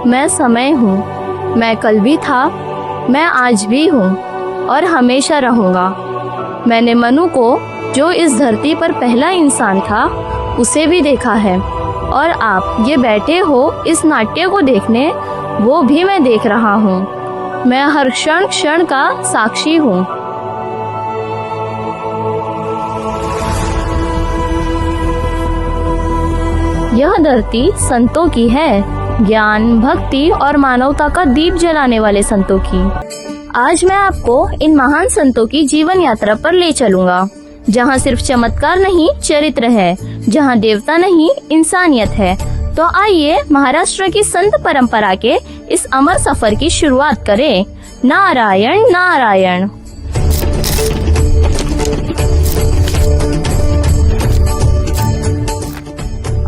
मैं समय हूँ, मैं कल भी था, मैं आज भी हूँ और हमेशा रहूँगा। मैंने मनु को, जो इस धरती पर पहला इंसान था, उसे भी देखा है, और आप ये बैठे हो इस नाट्य को देखने, वो भी मैं देख रहा हूँ। मैं हर क्षण क्षण का साक्षी हूँ। यह धरती संतों की है, ज्ञान, भक्ति और मानवता का दीप जलाने वाले संतों की। आज मैं आपको इन महान संतों की जीवन यात्रा पर ले चलूंगा, जहाँ सिर्फ चमत्कार नहीं चरित्र है, जहाँ देवता नहीं इंसानियत है। तो आइए महाराष्ट्र की संत परंपरा के इस अमर सफर की शुरुआत करें। नारायण नारायण।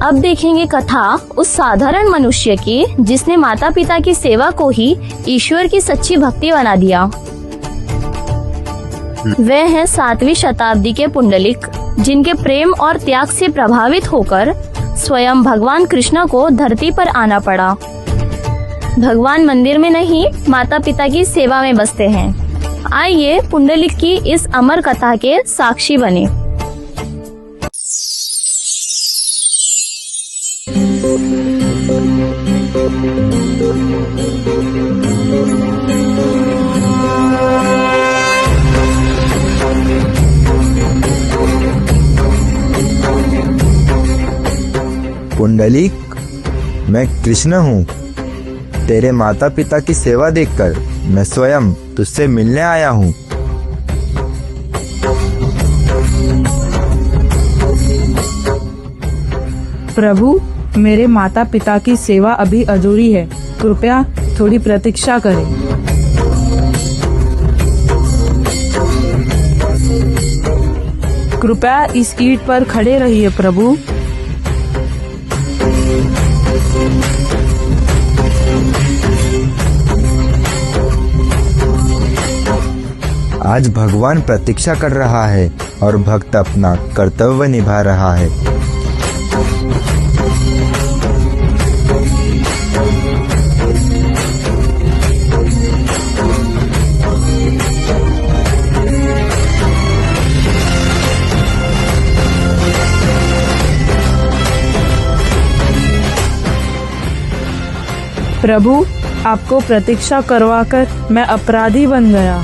अब देखेंगे कथा उस साधारण मनुष्य की जिसने माता पिता की सेवा को ही ईश्वर की सच्ची भक्ति बना दिया। वे हैं 7वीं शताब्दी के पुंडलिक, जिनके प्रेम और त्याग से प्रभावित होकर स्वयं भगवान कृष्ण को धरती पर आना पड़ा। भगवान मंदिर में नहीं, माता पिता की सेवा में बसते हैं। आइए पुंडलिक की इस अमर कथा के साक्षी बने। पुंडलिक, मैं कृष्ण हूँ। तेरे माता पिता की सेवा देखकर मैं स्वयं तुझसे मिलने आया हूँ। प्रभु, मेरे माता पिता की सेवा अभी अधूरी है, कृपया थोड़ी प्रतीक्षा करें। कृपया इस ईंट पर खड़े रहिए प्रभु। आज भगवान प्रतीक्षा कर रहा है और भक्त अपना कर्तव्य निभा रहा है। प्रभु, आपको प्रतीक्षा करवाकर मैं अपराधी बन गया।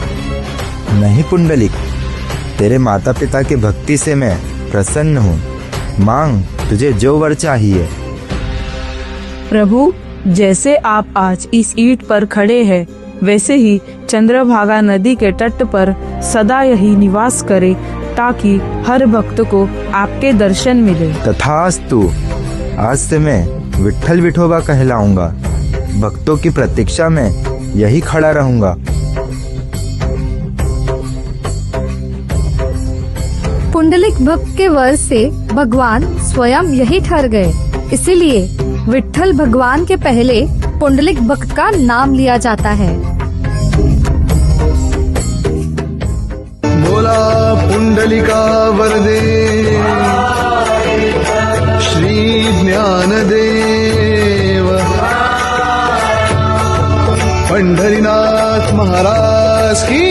नहीं पुंडलिक, तेरे माता पिता की भक्ति से मैं प्रसन्न हूँ। मांग, तुझे जो वर चाहिए। प्रभु, जैसे आप आज इस ईंट पर खड़े हैं, वैसे ही चंद्रभागा नदी के तट पर सदा यही निवास करे, ताकि हर भक्त को आपके दर्शन मिले। तथास्तु। आज से मैं विट्ठल विठोबा कहलाऊंगा। भक्तों की प्रतीक्षा में यही खड़ा रहूंगा। पुंडलिक भक्त के वर से भगवान स्वयं यही ठहर गए, इसीलिए विट्ठल भगवान के पहले पुंडलिक भक्त का नाम लिया जाता है। बोला पुंडलिका वरदे श्री ज्ञानदेव पंढरीनाथ महाराज की।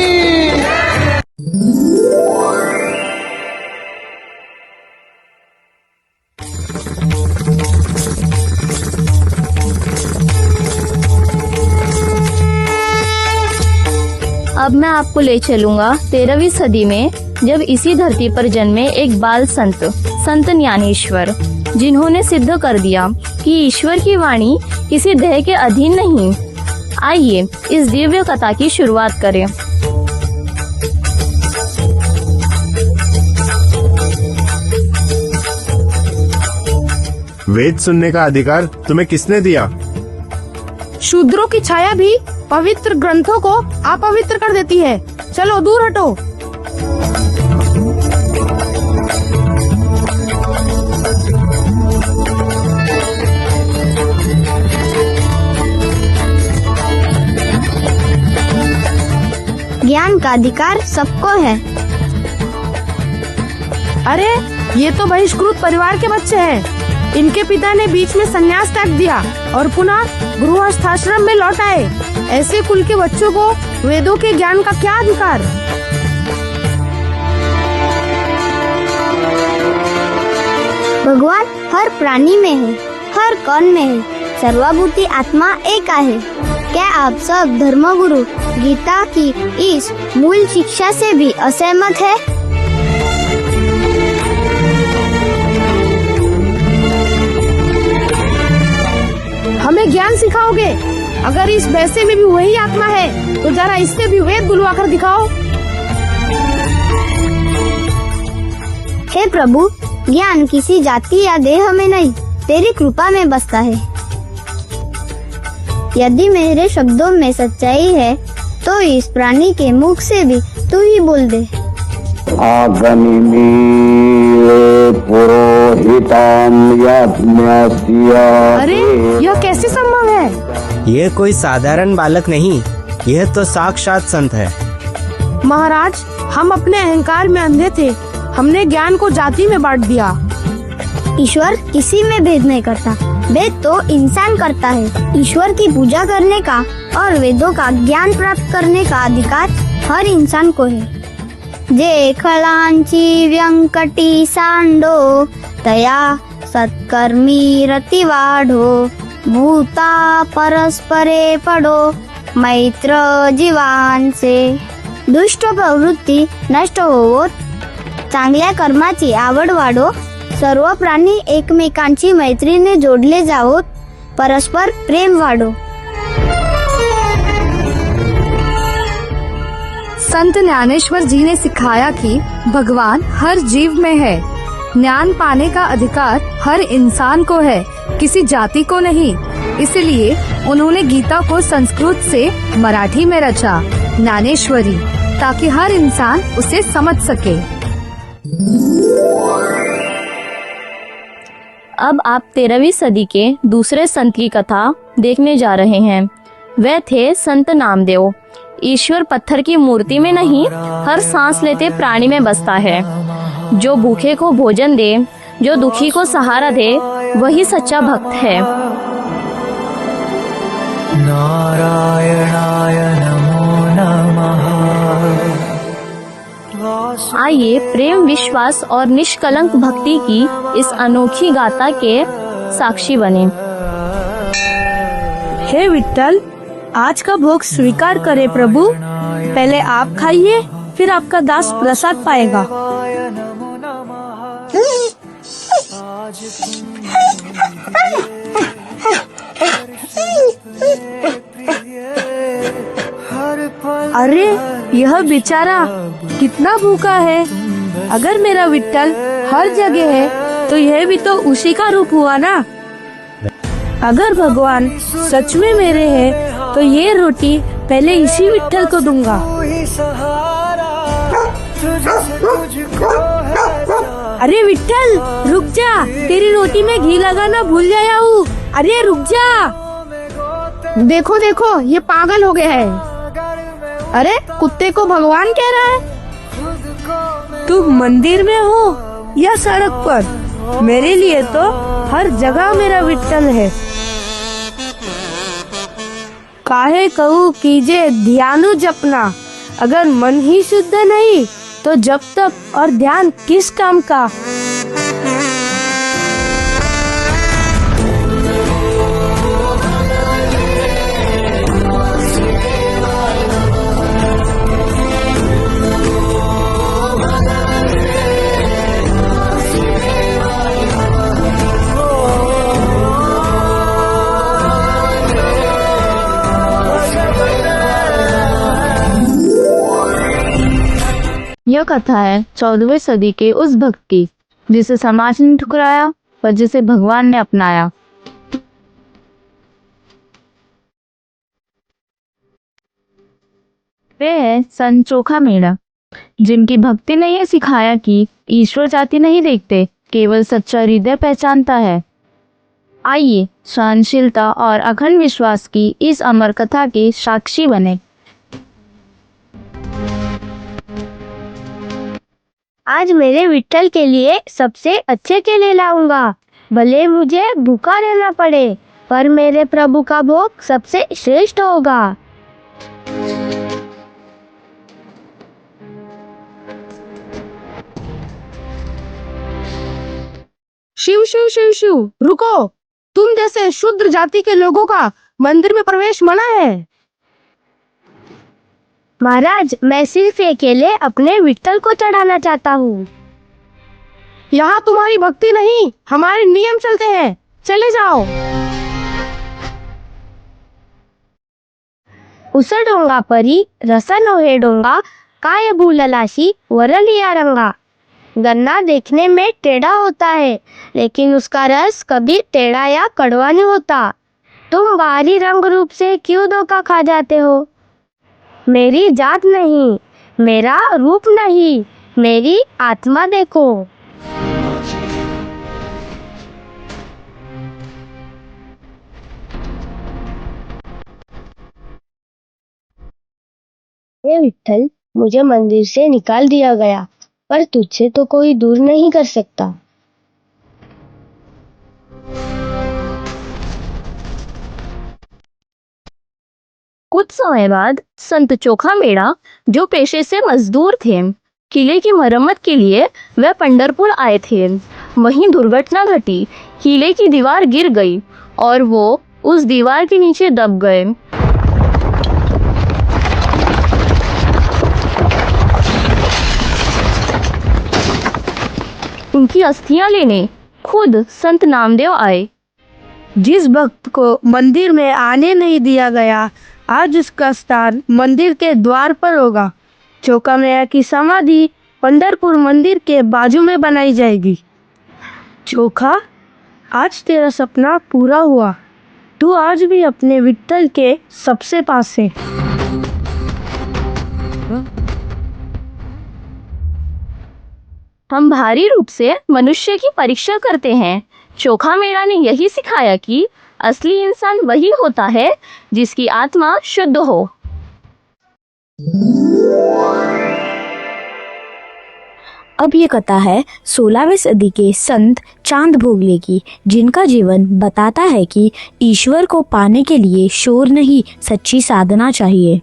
अब मैं आपको ले चलूंगा 13वीं सदी में, जब इसी धरती पर जन्मे एक बाल संत ज्ञानेश्वर, जिन्होंने सिद्ध कर दिया कि ईश्वर की वाणी किसी देह के अधीन नहीं। आइए इस दिव्य कथा की शुरुआत करें। वेद सुनने का अधिकार तुम्हें किसने दिया? शूद्रों की छाया भी पवित्र ग्रंथों को अपवित्र कर देती है। चलो दूर हटो। ज्ञान का अधिकार सबको है। अरे ये तो बहिष्कृत परिवार के बच्चे हैं। इनके पिता ने बीच में संन्यास त्याग दिया और पुनः गृहस्थाश्रम में लौट आए। ऐसे कुल के बच्चों को वेदों के ज्ञान का क्या अधिकार? भगवान हर प्राणी में है, हर कण में है, सर्वभूति आत्मा एक है। क्या आप सब धर्मगुरु गीता की इस मूल शिक्षा से भी असहमत है? हमें ज्ञान सिखाओगे? अगर इस भैंसे में भी वही आत्मा है तो जरा इससे भी वेद बुलवा कर दिखाओ। हे प्रभु, ज्ञान किसी जाति या देह में नहीं, तेरी कृपा में बसता है। यदि मेरे शब्दों में सच्चाई है तो इस प्राणी के मुख से भी तू ही बोल दे। अरे यह कैसे संभव है? ये कोई साधारण बालक नहीं, यह तो साक्षात संत है। महाराज, हम अपने अहंकार में अंधे थे, हमने ज्ञान को जाति में बांट दिया। ईश्वर किसी में भेद नहीं करता, भेद तो इंसान करता है। ईश्वर की पूजा करने का और वेदों का ज्ञान प्राप्त करने का अधिकार हर इंसान को है। जे खलांची व्यंकटी सांडो तया सत्कर्मी रति वाढो भूता परस्परे पडो मैत्र जीवांचे। दुष्ट प्रवृत्ती नष्ट होवोत, चांगल्या कर्माची आवड वाढो, सर्व प्राणी एकमेकांची मैत्रीने जोडले जावोत, परस्पर प्रेम वाढो। संत ज्ञानेश्वर जी ने सिखाया कि भगवान हर जीव में है। ज्ञान पाने का अधिकार हर इंसान को है, किसी जाति को नहीं। इसलिए उन्होंने गीता को संस्कृत से मराठी में रचा, ज्ञानेश्वरी, ताकि हर इंसान उसे समझ सके। अब आप 13वीं सदी के दूसरे संत की कथा देखने जा रहे हैं। वे थे संत नामदेव। ईश्वर पत्थर की मूर्ति में नहीं, हर सांस लेते प्राणी में बसता है। जो भूखे को भोजन दे, जो दुखी को सहारा दे, वही सच्चा भक्त है। नारायणाय नमो नमः। आइए प्रेम, विश्वास और निष्कलंक भक्ति की इस अनोखी गाथा के साक्षी बने। हे विठ्ठल, आज का भोग स्वीकार करे प्रभु। पहले आप खाइए, फिर आपका दास प्रसाद पाएगा। अरे यह बेचारा कितना भूखा है। अगर मेरा विठ्ठल हर जगह है तो यह भी तो उसी का रूप हुआ ना। अगर भगवान सच में मेरे हैं तो ये रोटी पहले इसी विठ्ठल को दूंगा। अरे विठ्ठल रुक जा, तेरी रोटी में घी लगाना भूल गया हूँ। अरे रुक जा। देखो देखो, ये पागल हो गया है। अरे कुत्ते को भगवान कह रहा है। तुम मंदिर में हो या सड़क पर, मेरे लिए तो हर जगह मेरा विठ्ठल है। काहे कहूँ कीजे ध्यानु जपना, अगर मन ही शुद्ध नहीं तो जप तप और ध्यान किस काम का। यह कथा है 14वीं सदी के उस भक्त की जिसे समाज ने ठुकराया पर जिसे भगवान ने अपनाया। वे है संत चोखा मेढ़ा, जिनकी भक्ति ने यह सिखाया कि ईश्वर जाति नहीं देखते, केवल सच्चा हृदय पहचानता है। आइए सहनशीलता और अखंड विश्वास की इस अमर कथा के साक्षी बने। आज मेरे विठ्ठल के लिए सबसे अच्छे केले लाऊंगा। भले मुझे भूखा रहना पड़े, पर मेरे प्रभु का भोग सबसे श्रेष्ठ होगा। शिव शिव शिव शिव, रुको। तुम जैसे शूद्र जाति के लोगों का मंदिर में प्रवेश मना है। महाराज, मैं सिर्फ अकेले अपने विठ्ठल को चढ़ाना चाहता हूँ। यहाँ तुम्हारी भक्ति नहीं, हमारे नियम चलते हैं। चले जाओ। उसडोंगा परी रसन ओहे डोंगा, काय भूललाशी वरलिया रंगा। गन्ना देखने में टेढ़ा होता है, लेकिन उसका रस कभी टेढ़ा या कड़वा नहीं होता। तुम बाहरी रंग रूप से क्यों धोखा खा जाते हो? मेरी जात नहीं, मेरा रूप नहीं, मेरी आत्मा देखो। हे विठ्ठल, मुझे मंदिर से निकाल दिया गया, पर तुझसे तो कोई दूर नहीं कर सकता। कुछ समय बाद संत चोखा मेड़ा, जो पेशे से मजदूर थे, किले की मरम्मत के लिए वह पंढरपुर आए थे। वहीं दुर्घटना घटी। किले की दीवार गिर गई और वो उस दीवार के नीचे दब गए। उनकी अस्थियां लेने खुद संत नामदेव आए। जिस भक्त को मंदिर में आने नहीं दिया गया, आज उसका स्थान मंदिर के द्वार पर होगा। चोखा मैया की समाधि पंढरपुर मंदिर के बाजू में बनाई जाएगी। चोखा, आज तेरा सपना पूरा हुआ। तू आज भी अपने विठ्ठल के सबसे पास है। हम भारी रूप से मनुष्य की परीक्षा करते हैं। चोखा मेड़ा ने यही सिखाया कि असली इंसान वही होता है जिसकी आत्मा शुद्ध हो। अब ये कथा है 16वीं सदी के संत चांद भोगले की, जिनका जीवन बताता है कि ईश्वर को पाने के लिए शोर नहीं, सच्ची साधना चाहिए।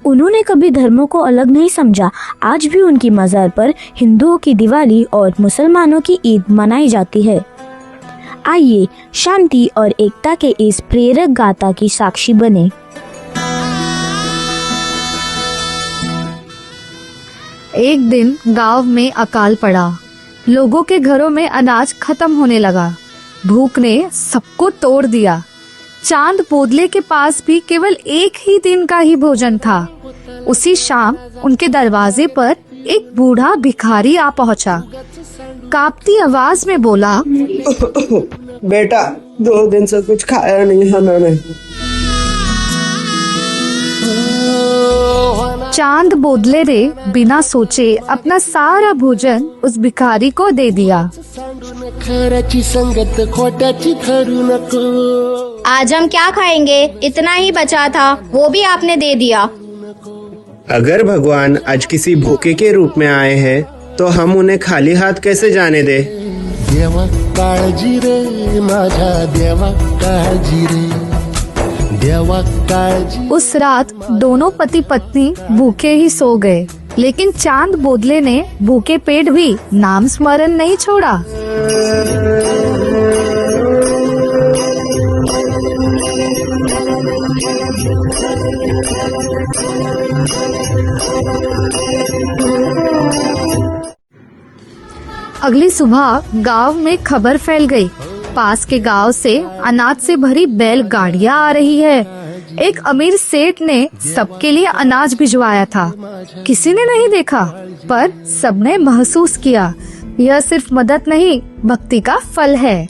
उन्होंने कभी धर्मों को अलग नहीं समझा। आज भी उनकी मज़ार पर हिंदुओं की दिवाली और मुसलमानों की ईद मनाई जाती है। आइए शांति और एकता के इस प्रेरक गाथा की साक्षी बने। एक दिन गांव में अकाल पड़ा। लोगों के घरों में अनाज खत्म होने लगा। भूख ने सबको तोड़ दिया। चांद बोदले के पास भी केवल एक ही दिन का ही भोजन था। उसी शाम उनके दरवाजे पर एक बूढ़ा भिखारी आ पहुंचा। कांपती आवाज में बोला, बेटा, 2 दिन से कुछ खाया नहीं है मैंने। चांद बोदले ने बिना सोचे अपना सारा भोजन उस भिखारी को दे दिया। आज हम क्या खाएंगे? इतना ही बचा था, वो भी आपने दे दिया। अगर भगवान आज किसी भूखे के रूप में आए हैं, तो हम उन्हें खाली हाथ कैसे जाने दे? देवा काळजी रे माझा, देवा काळजी रे, देवा काळजी। उस रात दोनों पति पत्नी भूखे ही सो गए, लेकिन चांद बोदले ने भूखे पेट भी नाम स्मरण नहीं छोड़ा। अगली सुबह गांव में खबर फैल गई। पास के गांव से अनाज से भरी बैलगाड़ियां आ रही है। एक अमीर सेठ ने सबके लिए अनाज भिजवाया था। किसी ने नहीं देखा, पर सबने महसूस किया, यह सिर्फ मदद नहीं, भक्ति का फल है।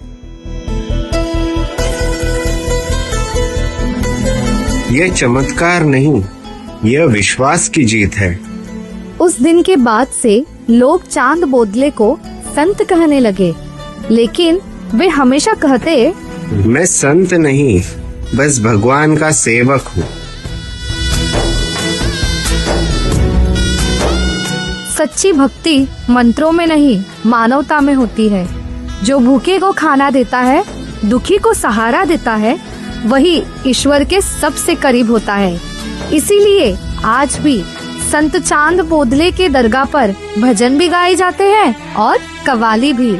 यह चमत्कार नहीं, यह विश्वास की जीत है। उस दिन के बाद से लोग चांद बोदले को संत कहने लगे, लेकिन वे हमेशा कहते, मैं संत नहीं, बस भगवान का सेवक हूँ। सच्ची भक्ति मंत्रों में नहीं, मानवता में होती है। जो भूखे को खाना देता है, दुखी को सहारा देता है, वही ईश्वर के सबसे करीब होता है। इसीलिए आज भी संत चांद बोदले के दरगाह पर भजन भी गाए जाते हैं और कव्वाली भी।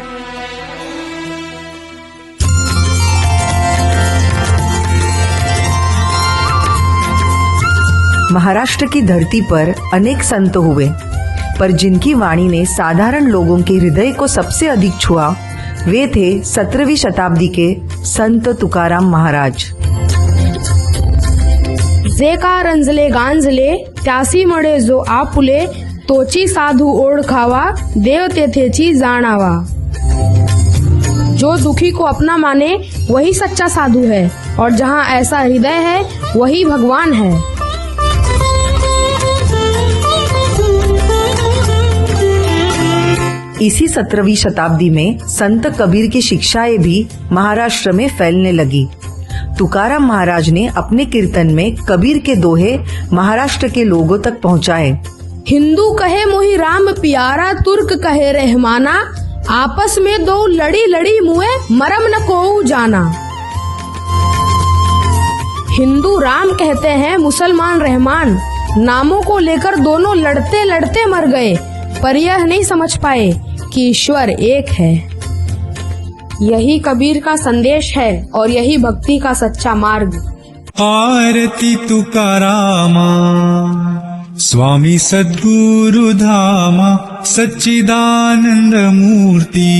महाराष्ट्र की धरती पर अनेक संत हुए, पर जिनकी वाणी ने साधारण लोगों के हृदय को सबसे अधिक छुआ वे थे 17वीं शताब्दी के संत तुकाराम महाराज। जे का रंजले गांजले त्यासी मळे जो आपुले, तोची साधू ओळखावा देव तेथेची जाणावा। जो दुखी को अपना माने वही सच्चा साधु है, और जहाँ ऐसा हृदय है वही भगवान है। इसी 17वीं शताब्दी में संत कबीर की शिक्षाएं भी महाराष्ट्र में फैलने लगी। तुकाराम महाराज ने अपने कीर्तन में कबीर के दोहे महाराष्ट्र के लोगों तक पहुंचाए। हिंदू कहे मोहि राम प्यारा, तुर्क कहे रहमाना, आपस में दो लड़ी लड़ी मुए मरम न कोऊ जाना। हिंदू राम कहते हैं, मुसलमान रहमान, नामों को लेकर दोनों लड़ते लड़ते मर गए, पर यह नहीं समझ पाए कि ईश्वर एक है। यही कबीर का संदेश है और यही भक्ति का सच्चा मार्ग। आरती तुकारामा, स्वामी सद्गुरु धामा, सच्चिदानंद मूर्ती,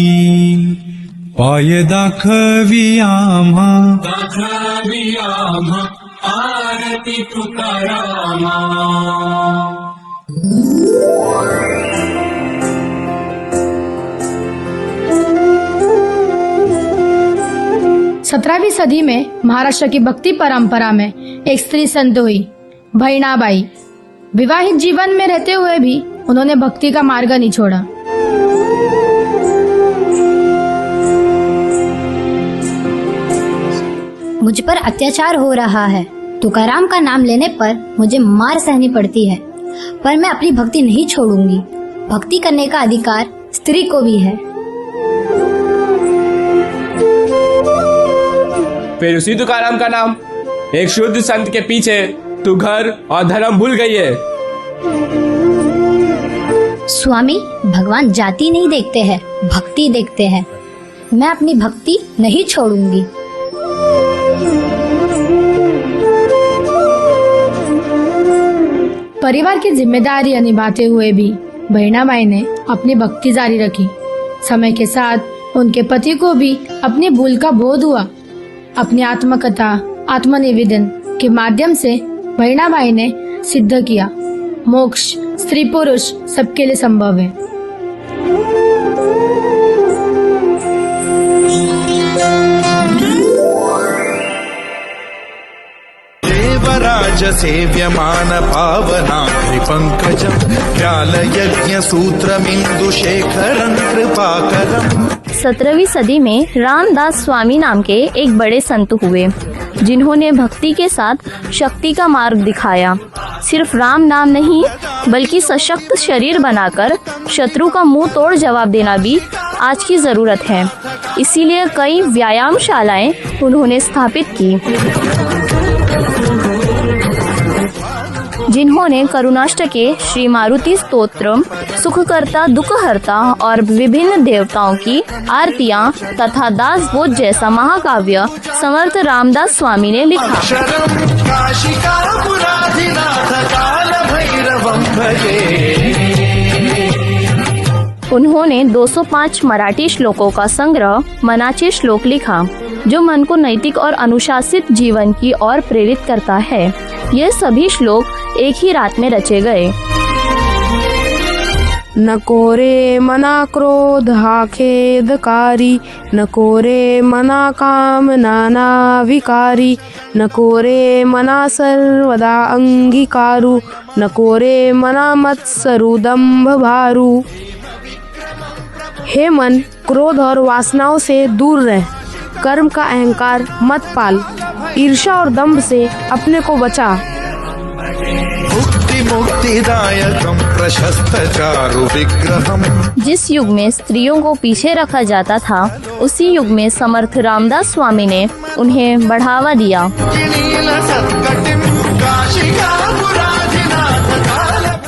पाय दाखवी आम्हा, आरती तुकारामा। 17वीं सदी में महाराष्ट्र की भक्ति परंपरा में एक स्त्री संत हुई, भैणाबाई। विवाहित जीवन में रहते हुए भी उन्होंने भक्ति का मार्ग नहीं छोड़ा। मुझ पर अत्याचार हो रहा है, तुकाराम का नाम लेने पर मुझे मार सहनी पड़ती है, पर मैं अपनी भक्ति नहीं छोड़ूंगी। भक्ति करने का अधिकार स्त्री को भी है। फिर उसी तुकाराम का नाम एक शुद्ध संत के पीछे तू घर और धर्म भूल गई है। स्वामी, भगवान जाति नहीं देखते हैं, भक्ति देखते हैं। मैं अपनी भक्ति नहीं छोड़ूंगी। परिवार की जिम्मेदारियां निभाते हुए भी भैणाबाई ने अपनी भक्ति जारी रखी। समय के साथ उनके पति को भी अपनी भूल का बोध हुआ। अपनी आत्मकथा, आत्मनिवेदन के माध्यम से भैणाबाई ने सिद्ध किया, मोक्ष स्त्री पुरुष सबके लिए संभव है। देवराज सेव्यमान पावना पंकजम, व्याल यज्ञ सूत्रमिंदु शेखरं कृपाकरम। 17वीं सदी में रामदास स्वामी नाम के एक बड़े संत हुए, जिन्होंने भक्ति के साथ शक्ति का मार्ग दिखाया। सिर्फ राम नाम नहीं, बल्कि सशक्त शरीर बनाकर शत्रु का मुंह तोड़ जवाब देना भी आज की जरूरत है। इसीलिए कई व्यायामशालाएं उन्होंने स्थापित की, जिन्होंने करुणाष्टके, श्री मारुति स्तोत्र, सुखकर्ता दुखहर्ता और विभिन्न देवताओं की आरतियां तथा दासबोध जैसा महाकाव्य समर्थ रामदास स्वामी ने लिखा। उन्होंने 205 मराठी श्लोकों का संग्रह मनाचे श्लोक लिखा, जो मन को नैतिक और अनुशासित जीवन की ओर प्रेरित करता है। ये सभी श्लोक एक ही रात में रचे गए। नको रे मना क्रोध हा खेदकारी, नको रे मना काम नाना विकारी, नको रे मना सर्वदा अंगीकारू, नको रे मना मत्सरु दंभ भारू। हे मन, क्रोध और वासनाओं से दूर रह, कर्म का अहंकार मत पाल, ईर्ष्या और दंभ से अपने को बचा। मुक्ति मुक्तिदायकं प्रशस्त चारु विग्रहम्। जिस युग में स्त्रियों को पीछे रखा जाता था, उसी युग में समर्थ रामदास स्वामी ने उन्हें बढ़ावा दिया।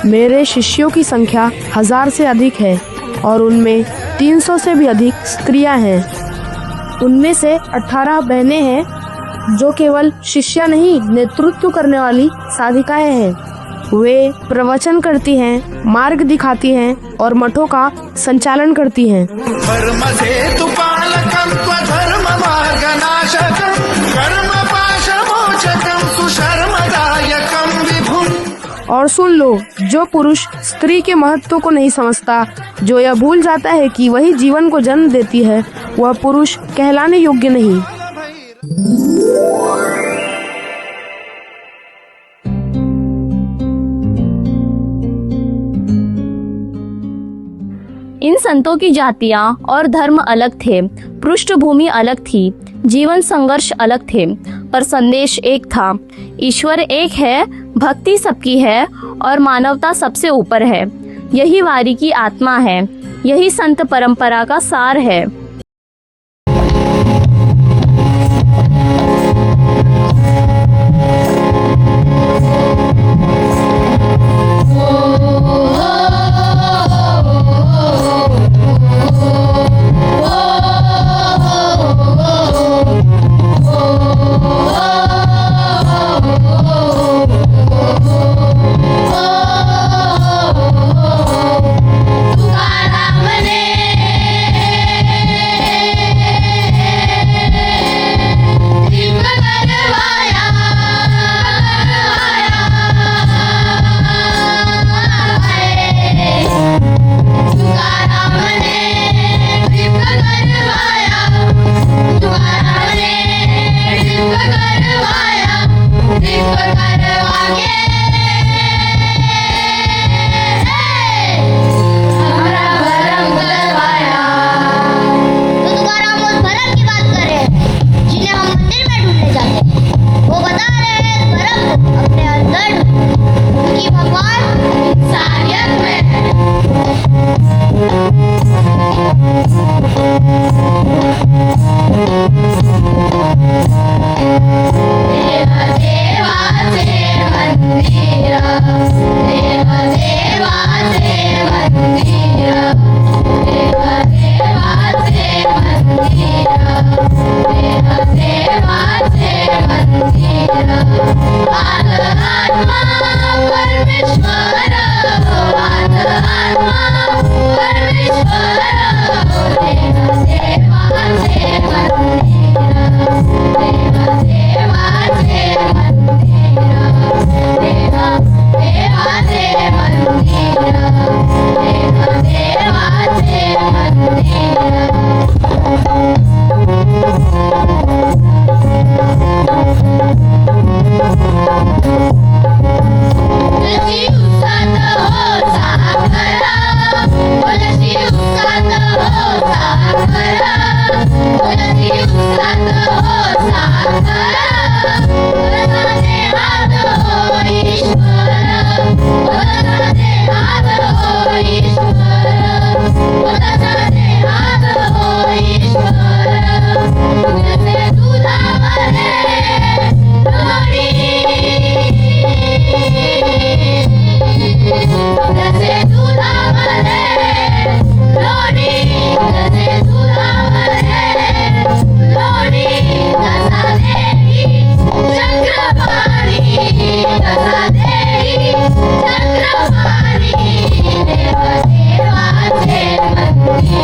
मेरे शिष्यों की संख्या 1000 से अधिक है और उनमें 300 से भी अधिक स्त्रियां हैं। उनमें से 18 बहनें हैं जो केवल शिष्या नहीं, नेतृत्व करने वाली साधिकाएं हैं। वे प्रवचन करती हैं, मार्ग दिखाती हैं और मठों का संचालन करती हैं। और सुन लो, जो पुरुष स्त्री के महत्व को नहीं समझता, जो यह भूल जाता है कि वही जीवन को जन्म देती है, वह पुरुष कहलाने योग्य नहीं। इन संतों की जातियां और धर्म अलग थे, पृष्ठभूमि अलग थी, जीवन संघर्ष अलग थे, पर संदेश एक था। ईश्वर एक है, भक्ति सबकी है और मानवता सबसे ऊपर है। यही वारी की आत्मा है, यही संत परंपरा का सार है। चक्रपाणी देवा देवाचे मंदिर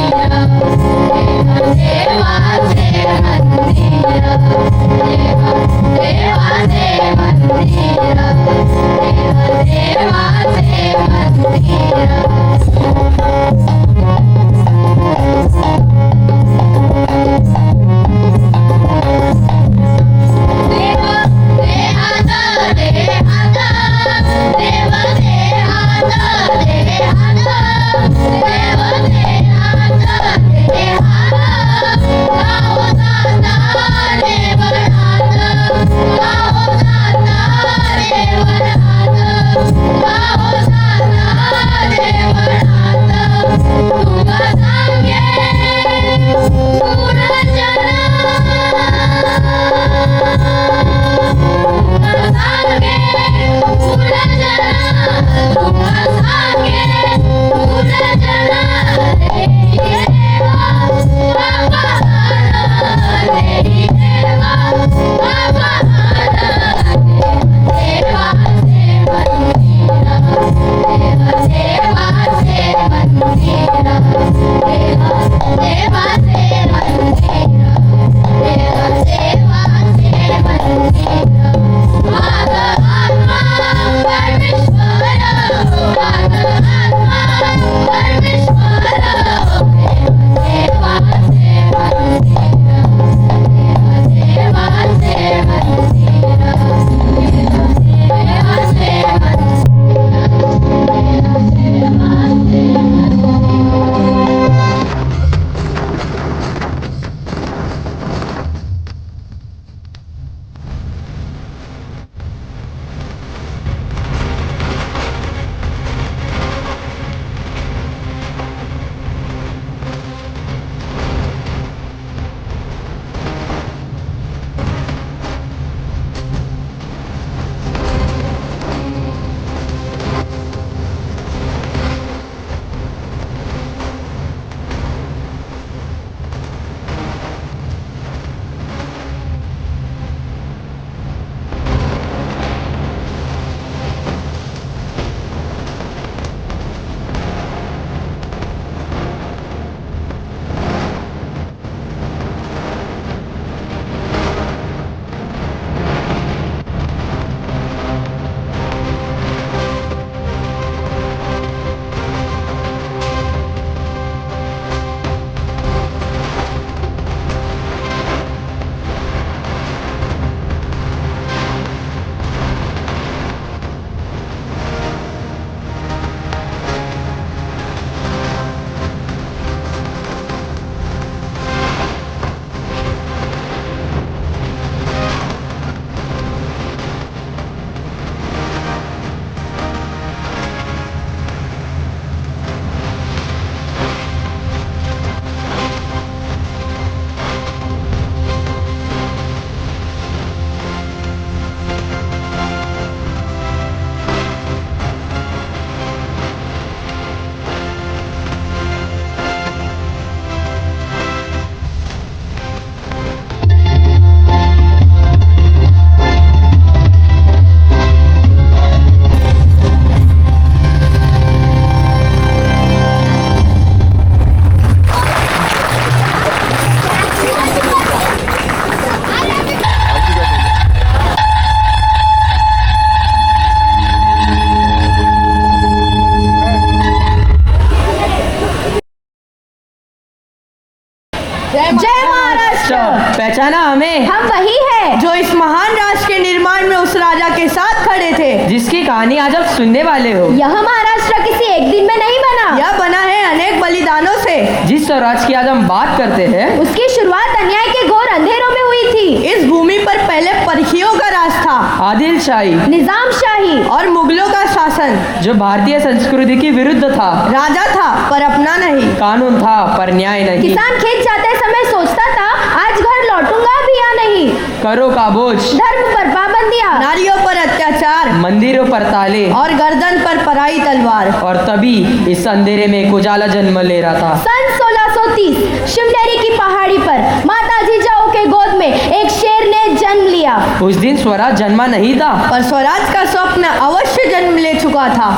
महाराष्ट्र। पहचाना हमें? हम वही है जो इस महान राष्ट्र के निर्माण में उस राजा के साथ खड़े थे, जिसकी कहानी आज आप सुनने वाले हो। यह महाराष्ट्र किसी एक दिन में नहीं बना, यह बना है अनेक बलिदानों से। जिस स्वराज की आज हम बात करते हैं, उसकी शुरुआत अन्याय के घोर अंधेरों में हुई थी। इस भूमि पर पहले परखियों का राज था, आदिल शाही, निजाम शाही और मुगलों का शासन, जो भारतीय संस्कृति के विरुद्ध था। राजा था पर अपना नहीं, कानून था पर न्याय नहीं। किसान खेत जाते समय सोचता था आज घर लौटूंगा भी या नहीं। करों का बोझ, धर्म पर पाबंदियां, नारियों पर अत्याचार, मंदिरों पर ताले और गर्दन पर पराई तलवार। और तभी इस अंधेरे में एक उजाला जन्म ले रहा था। सन 1630 शिवनेरी की पहाड़ी पर माता जीजाऊ के गोद में एक शेर ने जन्म लिया। उस दिन स्वराज जन्मा नहीं था, पर स्वराज का स्वप्न अवश्य जन्म ले चुका था।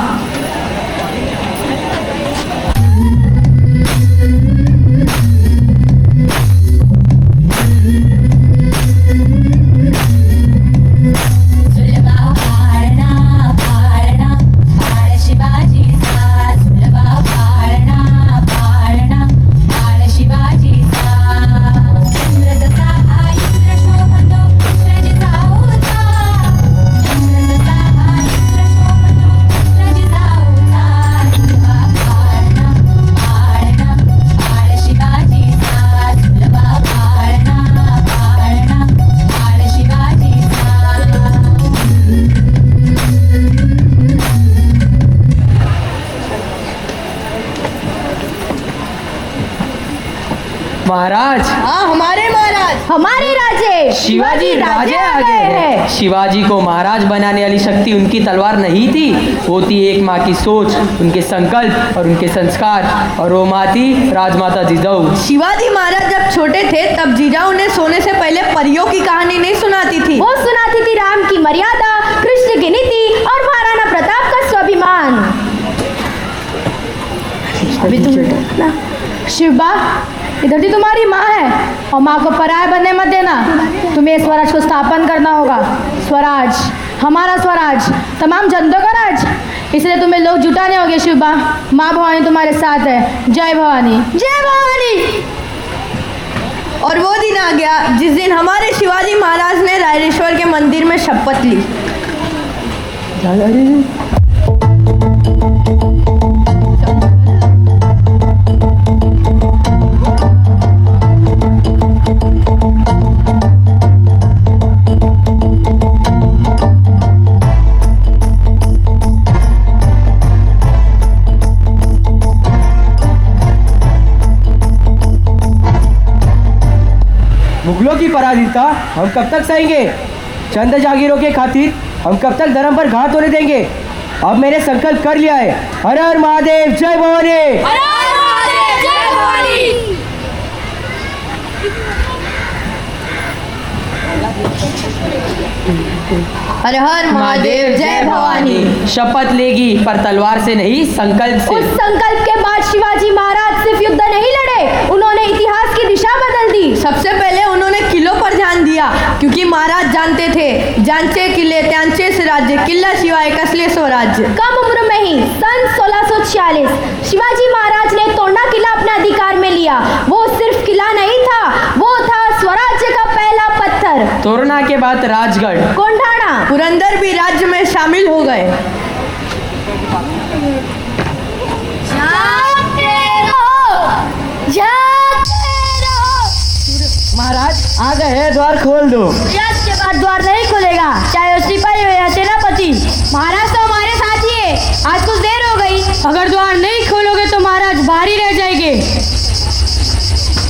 महाराज, हाँ हमारे महाराज, हमारे राजे शिवाजी राजे आ गए हैं। शिवाजी को महाराज बनाने वाली शक्ति उनकी तलवार नहीं थी, वो थी एक माँ की सोच, उनके संकल्प और उनके संस्कार, और वो माँ थी राजमाता जिजाऊ। शिवाजी महाराज जब छोटे थे तब जिजाऊ ने सोने से पहले परियों की कहानी नहीं सुनाती थी, वो सुनाती थी राम की मर्यादा, कृष्ण की नीति और महाराणा प्रताप का स्वाभिमान। अभी तुम शिवबा, इधर भी तुम्हारी माँ है और माँ को पराया बनने मत देना। तुम्हें स्वराज को स्थापन करना होगा। स्वराज, हमारा स्वराज, तमाम जनता का राज, इसलिए तुम्हें लोग जुटाने होंगे। शिवबा, माँ भवानी तुम्हारे साथ है। जय भवानी, जय भवानी। और वो दिन आ गया जिस दिन हमारे शिवाजी महाराज ने रायरेश्वर के मंदिर में शपथ ली। मुगलों की पराधीनता हम कब तक सहेंगे? चंद जागीरों के खातिर हम कब तक धर्म पर घात होने देंगे? अब मैंने संकल्प कर लिया है। हर हर महादेव, जय भवानी। हर हर महादेव, जय भवानी। हर हर महादेव, जय भवानी। शपथ लेगी पर तलवार से नहीं, संकल्प से। उस संकल्प के बाद शिवाजी महाराज सिर्फ युद्ध नहीं लड़े, उन्होंने इतिहास की दिशा बदल दी। सबसे पहले उन्होंने किलों पर ध्यान दिया, क्योंकि महाराज जानते थे ज्यांचे किले त्यांचे राज्य, किला शिवाय कसले स्वराज्य। कम उम्र में ही सन 1646 शिवाजी महाराज ने तोरना किला अपने अधिकार में लिया। वो सिर्फ किला नहीं था, वो था स्वराज्य का पहला पत्थर। तोरना के बाद राजगढ़, कोंढाणा, पुरंदर भी राज्य में शामिल हो गए। महाराज आ गए हैं, द्वार खोल दो। आज के बाद द्वार नहीं खुलेगा, चाहे वो सिपाही हो या सेनापति। महाराज तो हमारे साथ ही है, आज कुछ देर हो गई। अगर द्वार नहीं खोलोगे तो महाराज बाहर ही रह जाएंगे।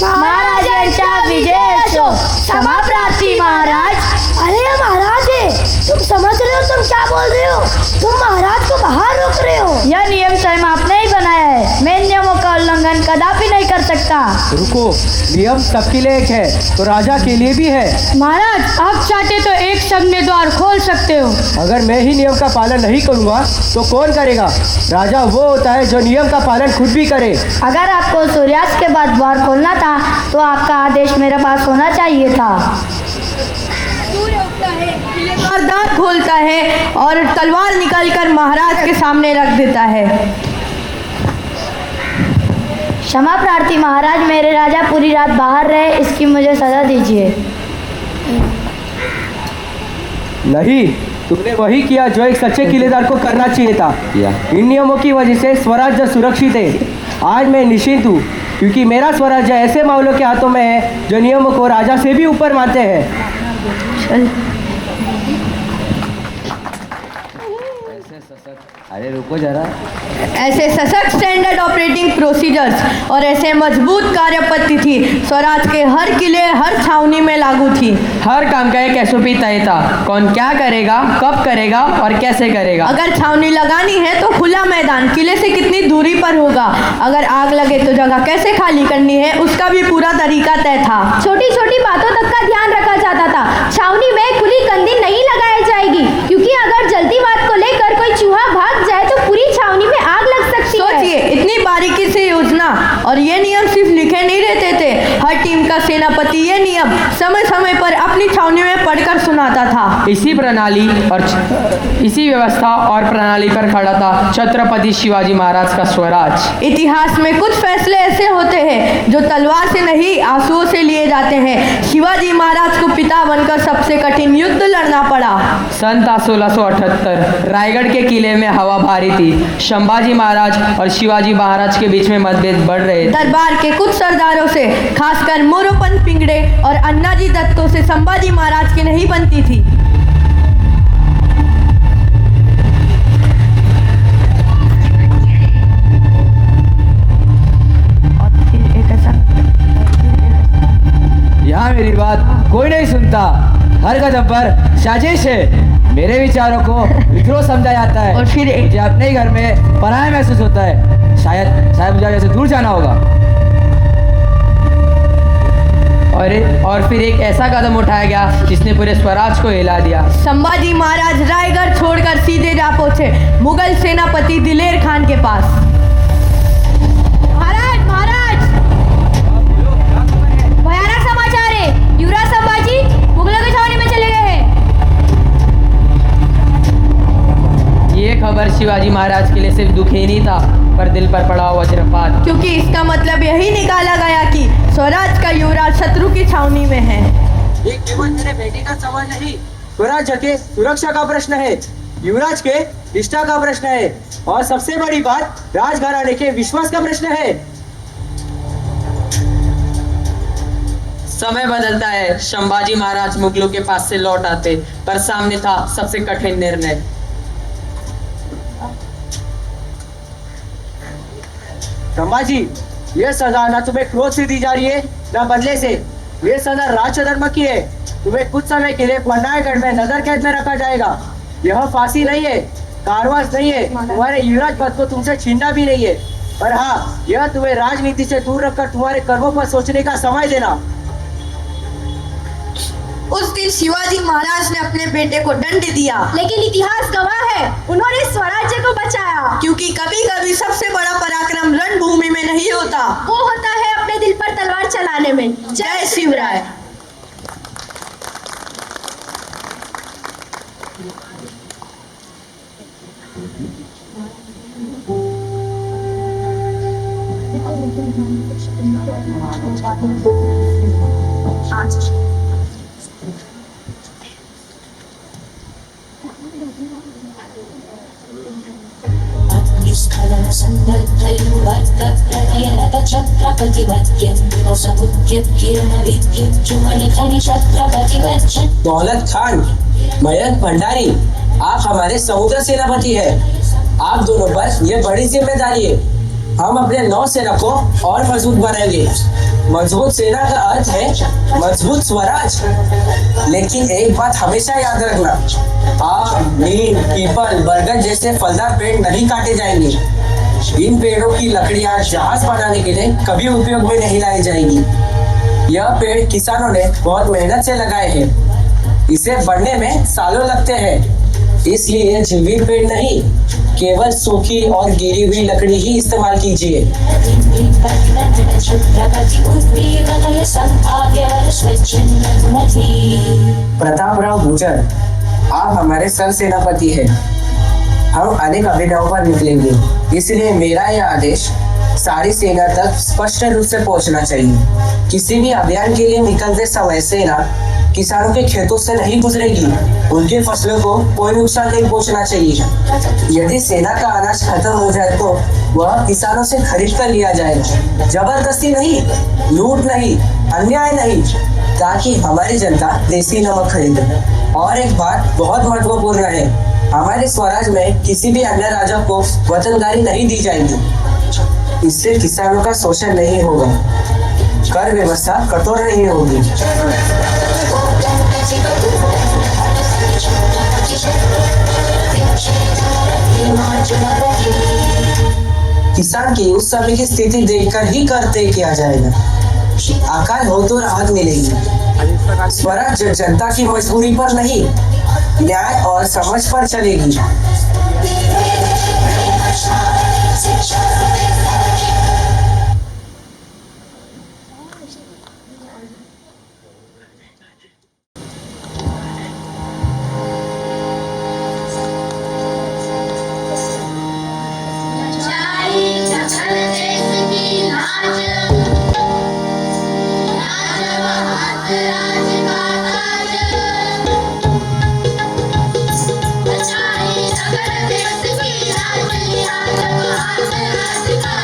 महाराजांच्या विजय असो, क्षमा प्रार्थी महाराज। अरे महाराज है, तुम समझ रहे हो तुम क्या बोल रहे हो? तुम महाराज को बाहर रोक रहे हो। यह नियम स्वयं आपने ही बनाया है, मैं नियमों का उल्लंघन कदापि नहीं कर सकता। रुको, नियम सबके लिए एक है तो राजा के लिए भी है। महाराज आप चाहते तो एक शब्द में द्वार खोल सकते हो। अगर मैं ही नियम का पालन नहीं करूँगा तो कौन करेगा? राजा वो होता है जो नियम का पालन खुद भी करे। अगर आपको सूर्यास्त के बाद द्वार खोलना था तो आपका आदेश मेरे पास होना चाहिए था। द्वार खोलता है और तलवार निकालकर महाराज के सामने रख देता है। क्षमा प्रार्थी महाराज, मेरे राजा पूरी रात बाहर रहे, इसकी मुझे सजा दीजिए। नहीं, तुमने वही किया जो एक सच्चे किलेदार को करना चाहिए था। इन नियमों की वजह से स्वराज्य सुरक्षित है। आज मैं निश्चिंत हूँ क्योंकि मेरा स्वराज्य ऐसे मामलों के हाथों में है जो नियमों को राजा से भी ऊपर मानते हैं। अरे रुको जरा। ऐसे सशक्त स्टैंडर्ड ऑपरेटिंग प्रोसीजर्स और ऐसे मजबूत कार्य पद्धति स्वराज के हर किले, हर छावनी में लागू थी। हर काम का एक एसओपी तय था, कौन क्या करेगा, कब करेगा और कैसे करेगा। अगर छावनी लगानी है तो खुला मैदान किले से कितनी दूरी पर होगा, अगर आग लगे तो जगह कैसे खाली करनी है, उसका भी पूरा तरीका तय था। छोटी छोटी बातों तक का ध्यान रखा जाता था। छावनी में खुली कंदी नहीं लगाई जाएगी क्योंकि अगर जल्दी बात को लेकर कोई चूहा भाग जाए तो पूरी छावनी में आग लग सकती है। सोचिए, इतनी बारीकी से योजना, और ये नियम सिर्फ लिखे नहीं रहते थे। हर टीम का सेनापति ये नियम समय समय पर अपनी छावनी में पढ़कर सुनाता था। इसी व्यवस्था और प्रणाली पर खड़ा था छत्रपति शिवाजी महाराज का स्वराज। इतिहास में कुछ फैसले ऐसे होते हैं जो तलवार से नहीं, आंसुओं से लिए जाते हैं। शिवाजी महाराज को पिता बनकर सबसे कठिन युद्ध लड़ना पड़ा। सन 1678 रायगढ़ के किले में हवा भारी थी। संभाजी महाराज और शिवाजी महाराज के बीच में मतभेद बढ़ रहे थे। दरबार के कुछ सरदारों से, खासकर मोरोपंत पिंगड़े और अन्नाजी दत्तों से संभाजी महाराज की नहीं बनती थी। यहाँ मेरी बात कोई नहीं सुनता। हर कदम पर साजिश है। मेरे विचारों को विद्रोह समझा जाता है और फिर मुझे अपने ही घर में पराया महसूस होता है। शायद मुझे जैसे दूर जाना होगा। और फिर एक ऐसा कदम उठाया गया जिसने पूरे स्वराज को हिला दिया। संभाजी महाराज रायगढ़ छोड़कर सीधे जा पहुंचे मुगल सेनापति दिलेर खान के पास। महाराज भयानक समाचार है। युवराज संभाजी मुगलों की छावनी में चले गए हैं। ये खबर शिवाजी महाराज के लिए सिर्फ दुख ही नहीं था पर दिल पर पड़ा वज्रपात, क्योंकि इसका मतलब यही निकाला गया कि स्वराज का युवराज शत्रु की छावनी में है। ये केवल मेरे बेटे का सवाल नहीं, स्वराज के सुरक्षा का प्रश्न है, युवराज के निष्ठा का प्रश्न है और सबसे बड़ी बात राजघराने के विश्वास का प्रश्न है। समय बदलता है। संभाजी महाराज मुगलों के पास से लौट आते पर सामने था सबसे कठिन निर्णय। संभाजी, ये सजा ना तुम्हें क्रोध से दी जा रही है ना बदले से। ये सजा राजधर्म की है। तुम्हें कुछ समय के लिए पन्नागढ़ में नजर कैद में रखा जाएगा। यह फांसी नहीं है, कारवास नहीं है, तुम्हारे युवराज पद को तुमसे छीनना भी नहीं है। पर हाँ, यह तुम्हें राजनीति से दूर रखकर तुम्हारे कर्मों पर सोचने का समय देना। उस दिन शिवाजी महाराज ने अपने बेटे को दंड दिया, लेकिन इतिहास गवाह है उन्होंने स्वराज्य को बचाया। क्योंकि कभी कभी सबसे बड़ा पराक्रम रणभूमि में नहीं होता, वो होता है अपने दिल पर तलवार चलाने में। जय शिवराय। दौलत खान, मयंक भंडारी, आप हमारे समुद्र सेनापति हैं। आप दोनों पर यह बड़ी जिम्मेदारी है। हम अपने नौसेना को और मजबूत बनाएंगे। मजबूत सेना का अर्थ है मजबूत स्वराज। लेकिन एक बात हमेशा याद रखना, आम, नीम, पीपल, बरगद जैसे फलदार पेड़ नहीं काटे जाएंगे। इन पेड़ों की लकड़ियां जहाज बनाने के लिए कभी उपयोग में नहीं लाई जाएगी। यह पेड़ किसानों ने बहुत मेहनत से लगाए हैं। इसे बढ़ने में सालों लगते हैं। इसलिए यह जीवित पेड़ नहीं, केवल सूखी और गिरी हुई लकड़ी ही इस्तेमाल कीजिए। प्रतापराव गुर्जर, आप हमारे सर सेनापति हैं। हम अनेक अभियानों पर निकलेंगे, इसलिए मेरा यह आदेश सारी सेना तक स्पष्ट रूप से पहुंचना चाहिए। किसी भी अभियान के लिए निकलते समय सेना किसानों के खेतों से नहीं गुजरेगी। उनके फसलों को कोई नुकसान नहीं पहुंचना चाहिए। यदि सेना का अनाज खत्म हो जाए तो वह किसानों से खरीद कर लिया जाएगा। जबरदस्ती नहीं, लूट नहीं, अन्याय नहीं, ताकि हमारी जनता देसी नमक खरीदे। और एक बात बहुत महत्वपूर्ण है, हमारे स्वराज में किसी भी अन्य राजा को वतनदारी नहीं दी जाएगी। इससे किसानों का शोषण नहीं होगा, कर व्यवस्था कठोर नहीं होगी। किसान की उस समय की स्थिति देखकर ही कर तय किया जाएगा। अकाल हो तो राहत मिलेगी। स्वराज जनता की मजबूरी पर नहीं, न्याय और समझ पर चलेगी। राज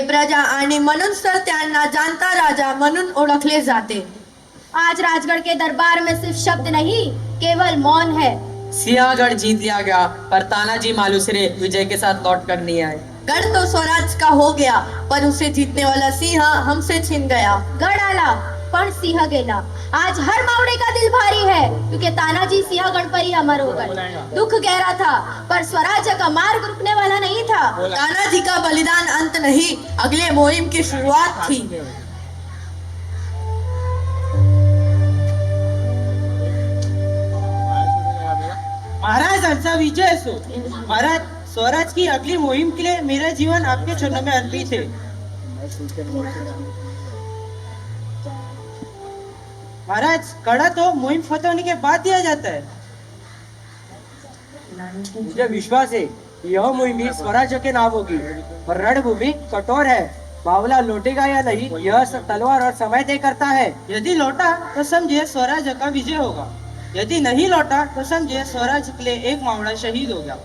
प्रजा आणि म्हणून तर त्यांना जाणता राजा म्हणून ओळखले जाते. आज राजगढ़ के दरबार में सिर्फ शब्द नहीं केवल मौन है. सिंहगढ़ जीत लिया गया पर तानाजी मालूसरे विजय के साथ लौट कर नहीं आए. गढ़ तो स्वराज का हो गया पर उसे जीतने वाला सिंह हमसे छीन गया. गढ़ आला पण सिंह गेला. आज हर मावड़े का दिल भारी है क्योंकि तानाजी सिंहगढ़ पर ही अमर हो गए. दुख गहरा था पर स्वराज्य का मार्ग रुकने वाला नहीं था. तानाजी का बलिदान अंत नहीं अगले मुहिम की शुरुआत थी. महाराज आजचा विजय असो. महाराज स्वराज की अगली मुहिम के लिए मेरा जीवन आपके चरणों में अर्पित है. महाराज कड़ा तो मुहिम फतेह होने के बाद दिया जाता है. मुझे विश्वास है यह मुहिम भी स्वराज्य के नाम होगी और रणभूमि कठोर है. बावला लौटेगा या नहीं यह तलवार और समय तय करता है. यदि लौटा तो समझे स्वराज्य का विजय होगा. यदि नहीं लौटा तो समझे स्वराज के लिए एक मावड़ा शहीद हो गया.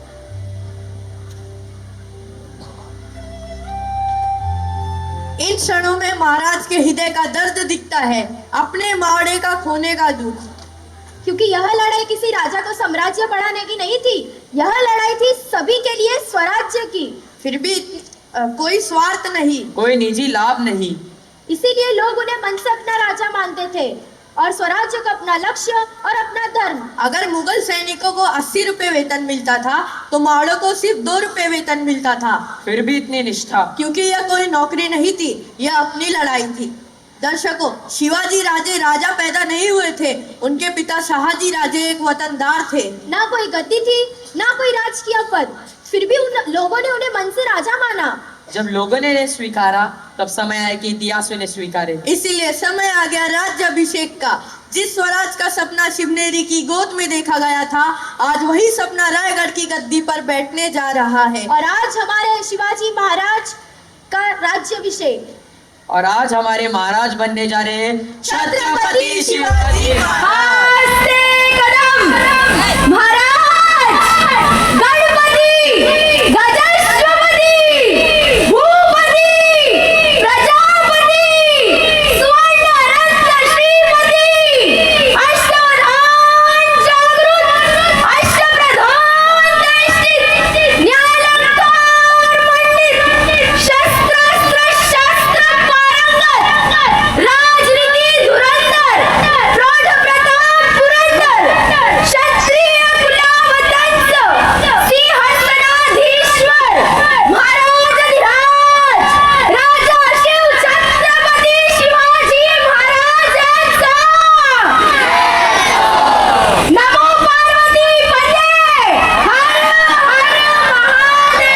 इन क्षणों में महाराज के हृदय का दर्द दिखता है. अपने मावड़े का खोने का दुख. क्योंकि यह लड़ाई किसी राजा को साम्राज्य बढ़ाने की नहीं थी. यह लड़ाई थी सभी के लिए स्वराज्य की. फिर भी कोई स्वार्थ नहीं, कोई निजी लाभ नहीं. इसीलिए लोग उन्हें मन से अपना राजा मानते थे और स्वराज्य को अपना लक्ष्य और अपना धर्म. अगर मुगल सैनिकों को 80 रुपए वेतन मिलता था तो मावड़ों को सिर्फ 2 रुपए वेतन मिलता था. फिर भी इतनी निष्ठा. क्योंकि यह कोई नौकरी नहीं थी, यह अपनी लड़ाई थी. दर्शकों, शिवाजी राजे राजा पैदा नहीं हुए थे. उनके पिता शाहजी राजे एक वतनदार थे. ना कोई गद्दी थी ना कोई राजकीय पद. फिर भी उन लोगों ने उन्हें मन से राजा माना. जब लोगों ने स्वीकारा तब समय आया कि इतिहास उन्हें स्वीकारे. इसीलिए समय आ गया राज्याभिषेक का. जिस स्वराज का सपना शिवनेरी की गोद में देखा गया था आज वही सपना रायगढ़ की गद्दी पर बैठने जा रहा है. और आज हमारे शिवाजी महाराज का राज्याभिषेक. और आज हमारे महाराज बनने जा रहे हैं छत्रपति शिवाजी महाराज. गणपति गजस्वपति भूपति प्रजापति स्वर्ण रत्न श्रीपति अष्टप्रधान जागृत अष्टप्रधान दैष्टिक न्यायालंकार पंडित शस्त्रास्त्र शस्त्र पारंगत राजनीति धुरंधर प्रौढ़ प्रताप पुरंदर क्षत्रिय कुलावतंस सिंहासनाधीश्वर महाराजाधिराज राजा शिव छत्रपति शिवाजी महाराज नमो पार्वती पते हर हर महादेव.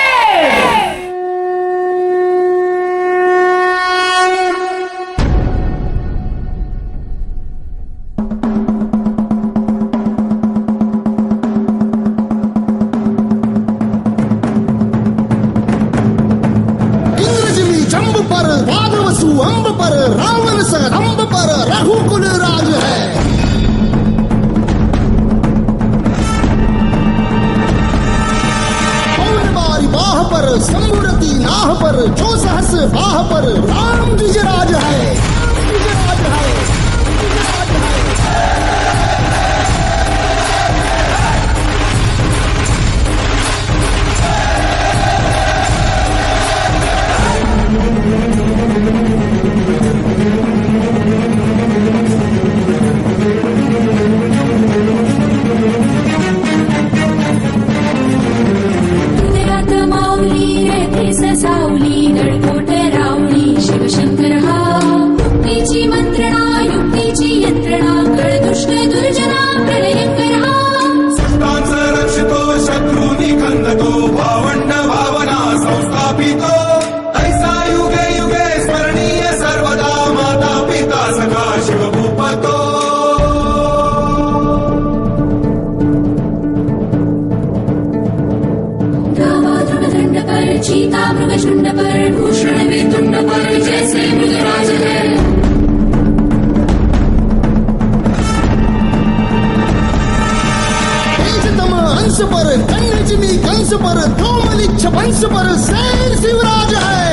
इंद्रजिमी जंब पर वादवसु अंब पर रावण सगंब पर रघुकुल राज है. पौर्णमारी बाह पर संबुरती नाह पर जो सहस बाह पर राम द्विज राज है. राम द्विज राज है. द्विज राज है. माऊली रे सावली गडकोट रावली शिवशंकर हा युक्तीची मंत्रणा युक्तीची यंत्रणा कळदुष्ट दुर्जना प्रलयंकर हा. संतांचा रक्षितो शत्रूनी खंदतो भावंड भावना संस्थापितो ऐसा युगे युगे स्मरणीय सर्वदा माता पिता सखा शिवभूपतो. दंड पर चीता मृगशुंड पर भूषण में तुंड पर जैसे मृगराज है. तेजतम अंश पर कन्याजिमी कंस पर कोमलिच्छ वंश पर सैन शिवराज है.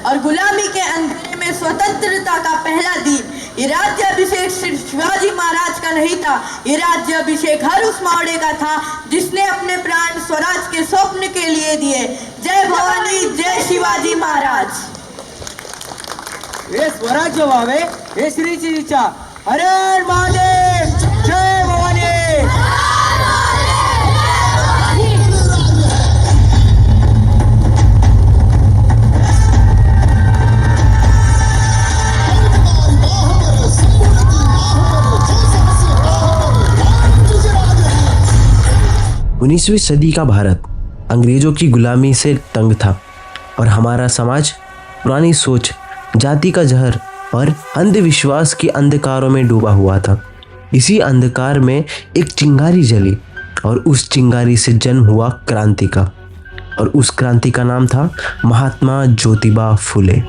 और गुलामी के अंधेरे में स्वतंत्रता का पहला दिन। ये राज्याभिषेक सिर्फ शिवाजी महाराज का नहीं था, ये राज्याभिषेक हर उस मावड़े का था जिसने अपने प्राण स्वराज के स्वप्न के लिए दिए। जय भवानी, जय शिवाजी महाराज। हे स्वराज्य व्हावे हे श्रीची इच्छा। हर हर महादेव, जय भवानी। उन्नीसवीं सदी का भारत अंग्रेजों की गुलामी से तंग था और हमारा समाज पुरानी सोच, जाति का जहर और अंधविश्वास के अंधकारों में डूबा हुआ था। इसी अंधकार में एक चिंगारी जली और उस चिंगारी से जन्म हुआ क्रांति का, और उस क्रांति का नाम था महात्मा ज्योतिबा फुले।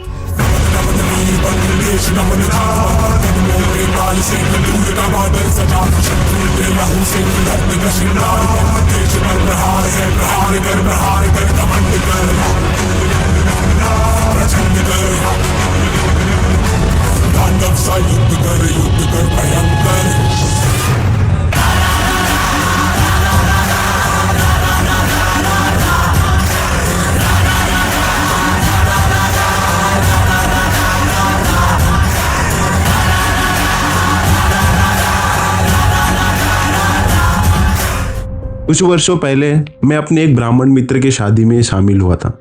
कुछ वर्षों पहले मैं अपने एक ब्राह्मण मित्र की शादी में शामिल हुआ था।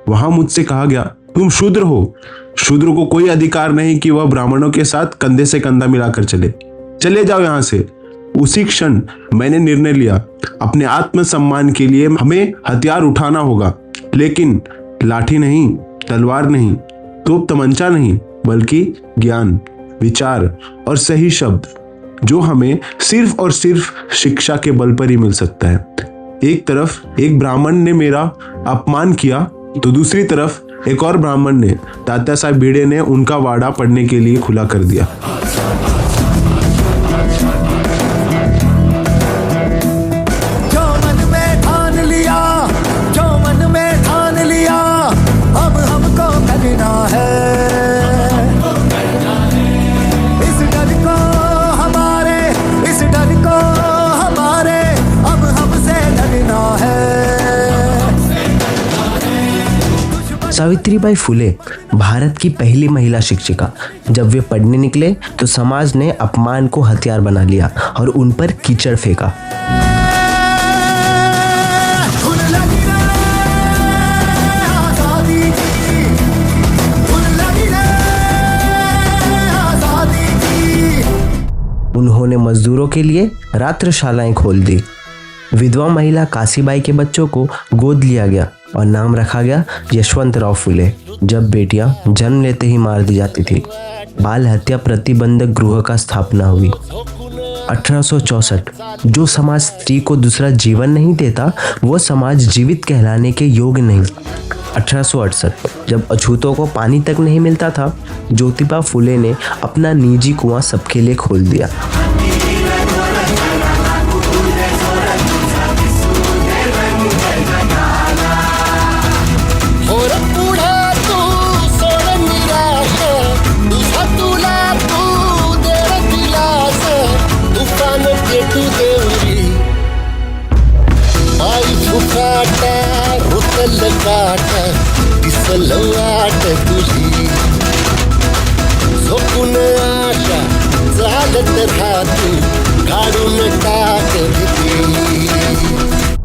वहां मुझसे कहा गया, तुम शूद्र हो, शूद्र को कोई अधिकार नहीं कि वह ब्राह्मणों के साथ कंधे से कंधा मिलाकर चले जाओ यहाँ से। उसी क्षण मैंने निर्णय लिया, अपने आत्मसम्मान के लिए हमें हथियार उठाना होगा, लेकिन लाठी नहीं, तलवार नहीं, तोप तमंचा नहीं, बल्कि ज्ञान, विचार और सही शब्द, जो हमें सिर्फ और सिर्फ शिक्षा के बल पर ही मिल सकता है। एक तरफ एक ब्राह्मण ने मेरा अपमान किया तो दूसरी तरफ एक और ब्राह्मण ने, तात्या साहब भिड़े ने, उनका वाड़ा पढ़ने के लिए खुला कर दिया। जो मन में ठान लिया, जो मन में ठान लिया, अब हमको करना है। इस डर को हमारे, इस डर को हमारे, अब हमसे डरना है। सावित्रीबाई फुले भारत की पहली महिला शिक्षिका। जब वे पढ़ने निकले तो समाज ने अपमान को हथियार बना लिया और उन पर कीचड़ फेंका। उन्होंने मजदूरों के लिए रात्रशालाएं खोल दी। विधवा महिला काशीबाई के बच्चों को गोद लिया गया और नाम रखा गया यशवंतराव फुले। जब बेटियां जन्म लेते ही मार दी जाती थी, बाल हत्या प्रतिबंधक गृह का स्थापना हुई। 1864, जो समाज स्त्री को दूसरा जीवन नहीं देता, वो समाज जीवित कहलाने के योग्य नहीं। 1868, जब अछूतों को पानी तक नहीं मिलता था, ज्योतिबा फुले ने अपना निजी कुआं सबके लिए खोल दिया।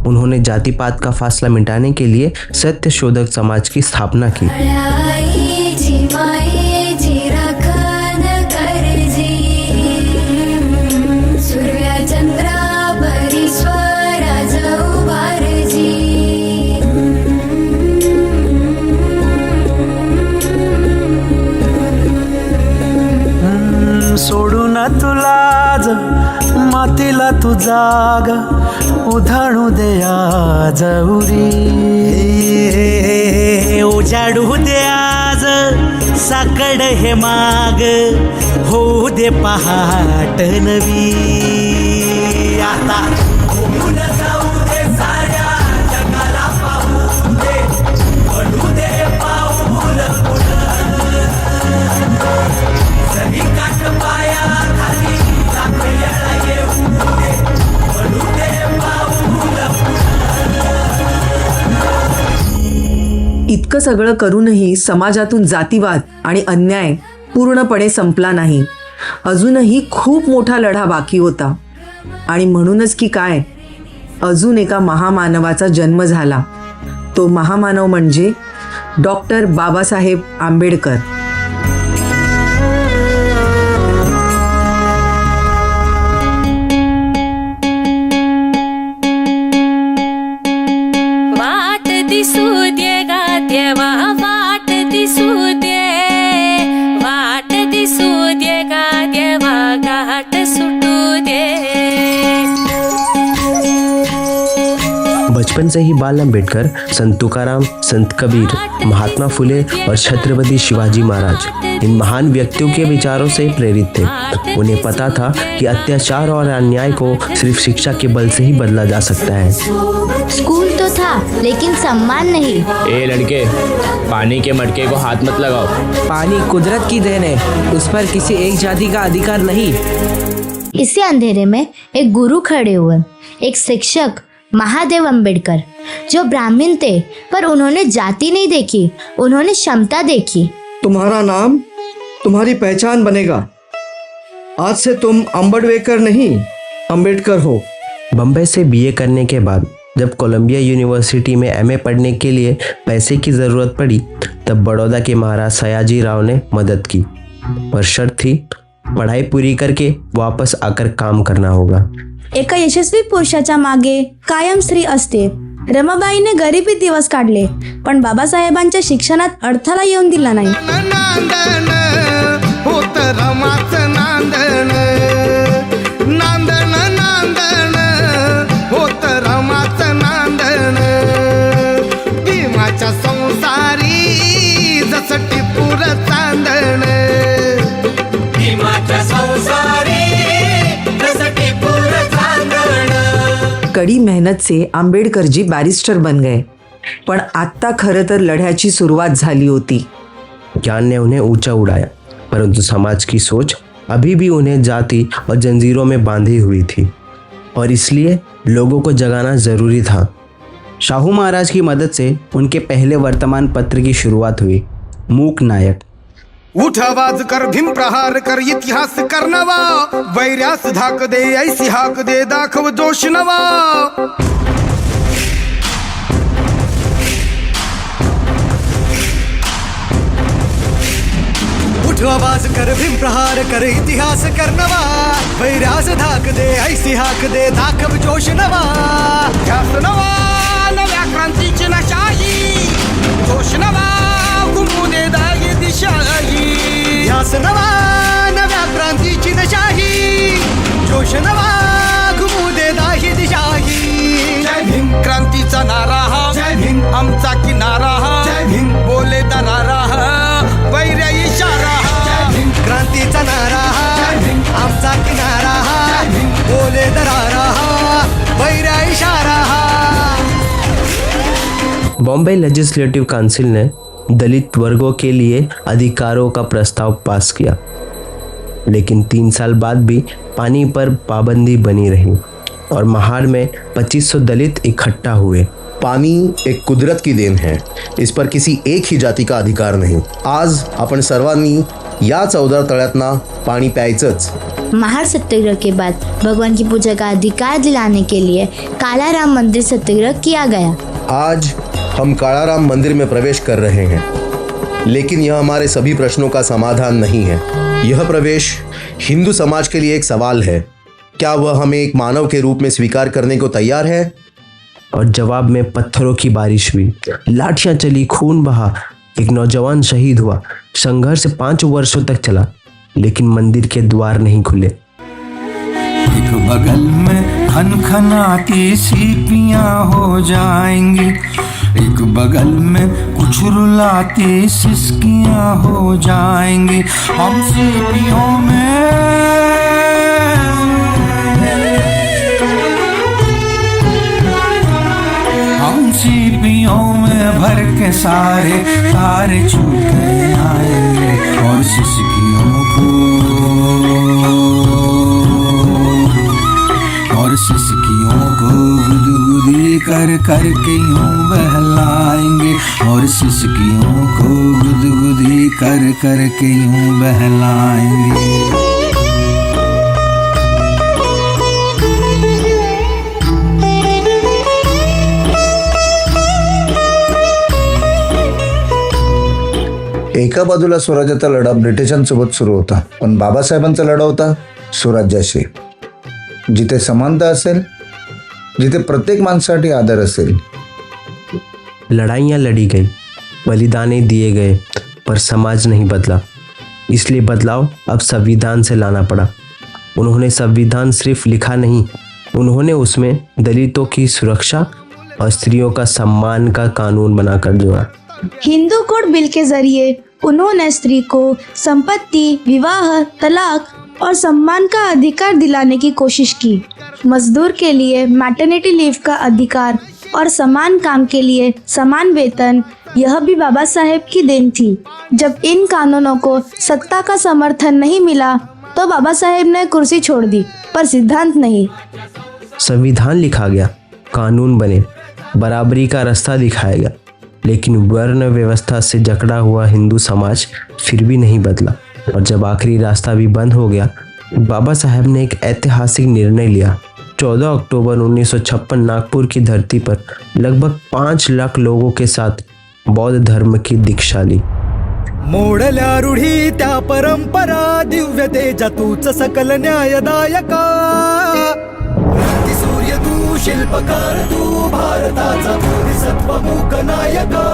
उन्होंने जाति पात का फासला मिटाने के लिए सत्य शोधक समाज की स्थापना की। सोडू ना तुला मातीला तू जाग उधाणू दे आज उरी उजाडू दे आज साकड हे माग होऊ दे पहाट नवी आता जाऊ दे साऱ्या जगाला पाहू दे पडू दे पाऊल पुढं सगळं करूनही समाजातून जातीवाद आणि अन्याय पूर्णपणे संपला नाही. अजूनही खूप मोठा लढा बाकी होता. आणि म्हणूनच की काय, अजून एका महामानवाचा जन्म झाला. तो महामानव म्हणजे डॉक्टर बाबासाहेब आंबेडकर. वाट दिसू दे गा देवा, वाट दिसू दे, वाट दिसू दे गा देवा, घाट सुटू दे. बचपन से ही बाल अम्बेडकर संत तुकाराम, संत कबीर, महात्मा फुले और छत्रपति शिवाजी महाराज इन महान व्यक्तियों के विचारों से प्रेरित थे. उन्हें पता था कि अत्याचार और अन्याय को सिर्फ शिक्षा के बल से ही बदला जा सकता है. स्कूल तो था लेकिन सम्मान नहीं. ए लड़के, पानी के मटके को हाथ मत लगाओ. पानी कुदरत की देन है, उस पर किसी एक जाति का अधिकार नहीं. इसी अंधेरे में एक गुरु खड़े हुए, एक शिक्षक महादेव अम्बेडकर, जो ब्राह्मण थे पर उन्होंने जाति नहीं देखी, उन्होंने क्षमता देखी. तुम्हारा नाम तुम्हारी पहचान बनेगा. आज से तुम अम्बेडकर नहीं, अम्बेडकर हो. बम्बई से बीए करने के बाद जब कोलंबिया यूनिवर्सिटी में एमए पढ़ने के लिए पैसे की ज़रूरत पड़ी, तब बड़ौदा के महाराज सयाजी राव ने मदद की. पर शर्त थी, पढ़ाई पूरी करके वापस आकर काम करना होगा. एका यशस्वी पुरुषाच्या मागे कायम स्त्री असते. रमाबाईने गरिबी दिवस काढले, पण बाबासाहेबांच्या शिक्षणात अडथळा येऊन दिला नाही. नांदन होत रमाच नांदन, नांदन नांदन होत रमाच नांदन. भीमाच्या संसारी जसं टिपूर चांदण, भीमाच्या संसारी जसं टिपूर चांदण. कड़ी मेहनत से आंबेडकर जी बैरिस्टर बन गए. पण आत्ता खरं तर लढ्याची सुरुवात झाली होती. ज्ञान ने उन्हें ऊंचा उड़ाया, परंतु समाज की सोच अभी भी उन्हें जाति और जंजीरों में बांधी हुई थी, और इसलिए लोगों को जगाना जरूरी था. शाहू महाराज की मदद से उनके पहले वर्तमान पत्र की शुरुआत हुई, मूक नायक. उठ आवाज कर, भीम प्रहार कर, इतिहास कर नवा. वैर्यास धाक दे, ऐसी हाक दे, दाखव जोश नवा. उठ आवाज कर, भीम प्रहार कर, इतिहास कर नवा. वैर्यास धाक दे, ऐसी हाक दे, दाखव जोश नवा. ध्यास नवा, नव्या क्रांतीची नशाही, जोश नवा, घुमू दे दागी दिशाही. ध्यास नवा, नव्या क्रांतीची नशाही, जोश नवा, घुमू दे दागी दिशाही. जय भीम क्रांतीचा नारा हा, जय भीम आमचा किनारा हा, जय भीम बोले दरारा हा, वैर्या इशारा हा. जय भीम क्रांतीचा नारा हा, जय भीम आमचा किनारा हा, जय भीम बोले दरारा हा, वैर्या इशारा हा. बॉम्बे लेजिस्लेटिव काउंसिल ने दलित वर्गों के लिए अधिकारों का प्रस्ताव पास किया, लेकिन 3 साल बाद भी पानी पर पाबंदी बनी रही और महाड़ में 2500 दलित इकट्ठा हुए. पाणी एक कुदरत की देण है, इस पर किसी एक ही जाती का अधिकार नहीं. आज आपण सर्वांनी या 14 तळ्यातना पाणी प्यायचंच. महार सत्याग्रह के बाद भगवान की पूजा का अधिकार दिलाने के लिए काला राम मंदिर सत्याग्रह किया गया. आज हम कालाराम मंदिर में प्रवेश कर रहे हैं, लेकिन यह हमारे सभी प्रश्नों का समाधान नहीं है. यह प्रवेश हिंदू समाज के लिए एक सवाल है. क्या वह हमें एक मानव के रूप में स्वीकार करने को तैयार है? और जवाब में पत्थरों की बारिश हुई, लाठियां चली, खून बहा, एक नौजवान शहीद हुआ. संघर्ष 5 वर्षों तक चला, लेकिन मंदिर के द्वार नहीं खुले. एक बगल में खनखनाती सीपियां हो जाएंगी, एक बगल में कुछ रुलाती सिसकियां हो जाएंगी. हम सीपियों में भर के सारे तारे छूटे आएंगे, और सिसकियों को गुदगुदी कर कर के यूं बहलाएंगे और सिसकियों को गुदगुदी कर कर के यूं बहलाएंगे। एका बाजूला स्वराज्याचा लढा ब्रिटिशांसोबत सुरू होता, पण बाबासाहेबांचा लढा होता स्वराज्याशी, जिथे समानता असेल, जिथे प्रत्येक माणसासाठी आदर असेल। लड़ाइयाँ लड़ी गई, बलिदाने दिए गए, पर समाज नहीं बदला। इसलिए बदलाव अब संविधान से लाना पड़ा। उन्होंने संविधान सिर्फ लिखा नहीं, उन्होंने उसमें दलितों की सुरक्षा और स्त्रियों का सम्मान का कानून बनाकर जोड़ा। हिंदू कोड बिल के जरिए उन्होंने स्त्री को संपत्ति, विवाह, तलाक और सम्मान का अधिकार दिलाने की कोशिश की। मजदूर के लिए मैटरनिटी लीव का अधिकार और समान काम के लिए समान वेतन, यह भी बाबा साहेब की देन थी। जब इन कानूनों को सत्ता का समर्थन नहीं मिला तो बाबा साहेब ने कुर्सी छोड़ दी, पर सिद्धांत नहीं। संविधान लिखा गया, कानून बने, बराबरी का रास्ता दिखाया गया, लेकिन वर्ण व्यवस्था से जकड़ा हुआ हिंदू समाज फिर भी नहीं बदला। और जब आखिरी रास्ता भी बंद हो गया, बाबा साहेब ने एक ऐतिहासिक निर्णय लिया। 14 अक्टूबर 1956 नागपुर की धरती पर लगभग 5 लाख लोगों के साथ बौद्ध धर्म की दीक्षा ली। मोडल्या रूढी त्या परंपरा, दिव्य तेजा तूच सकल न्यायदायका। सूर्य तू, शिल्पकार तू, भारताचा बोधिसत्व मूक नायका।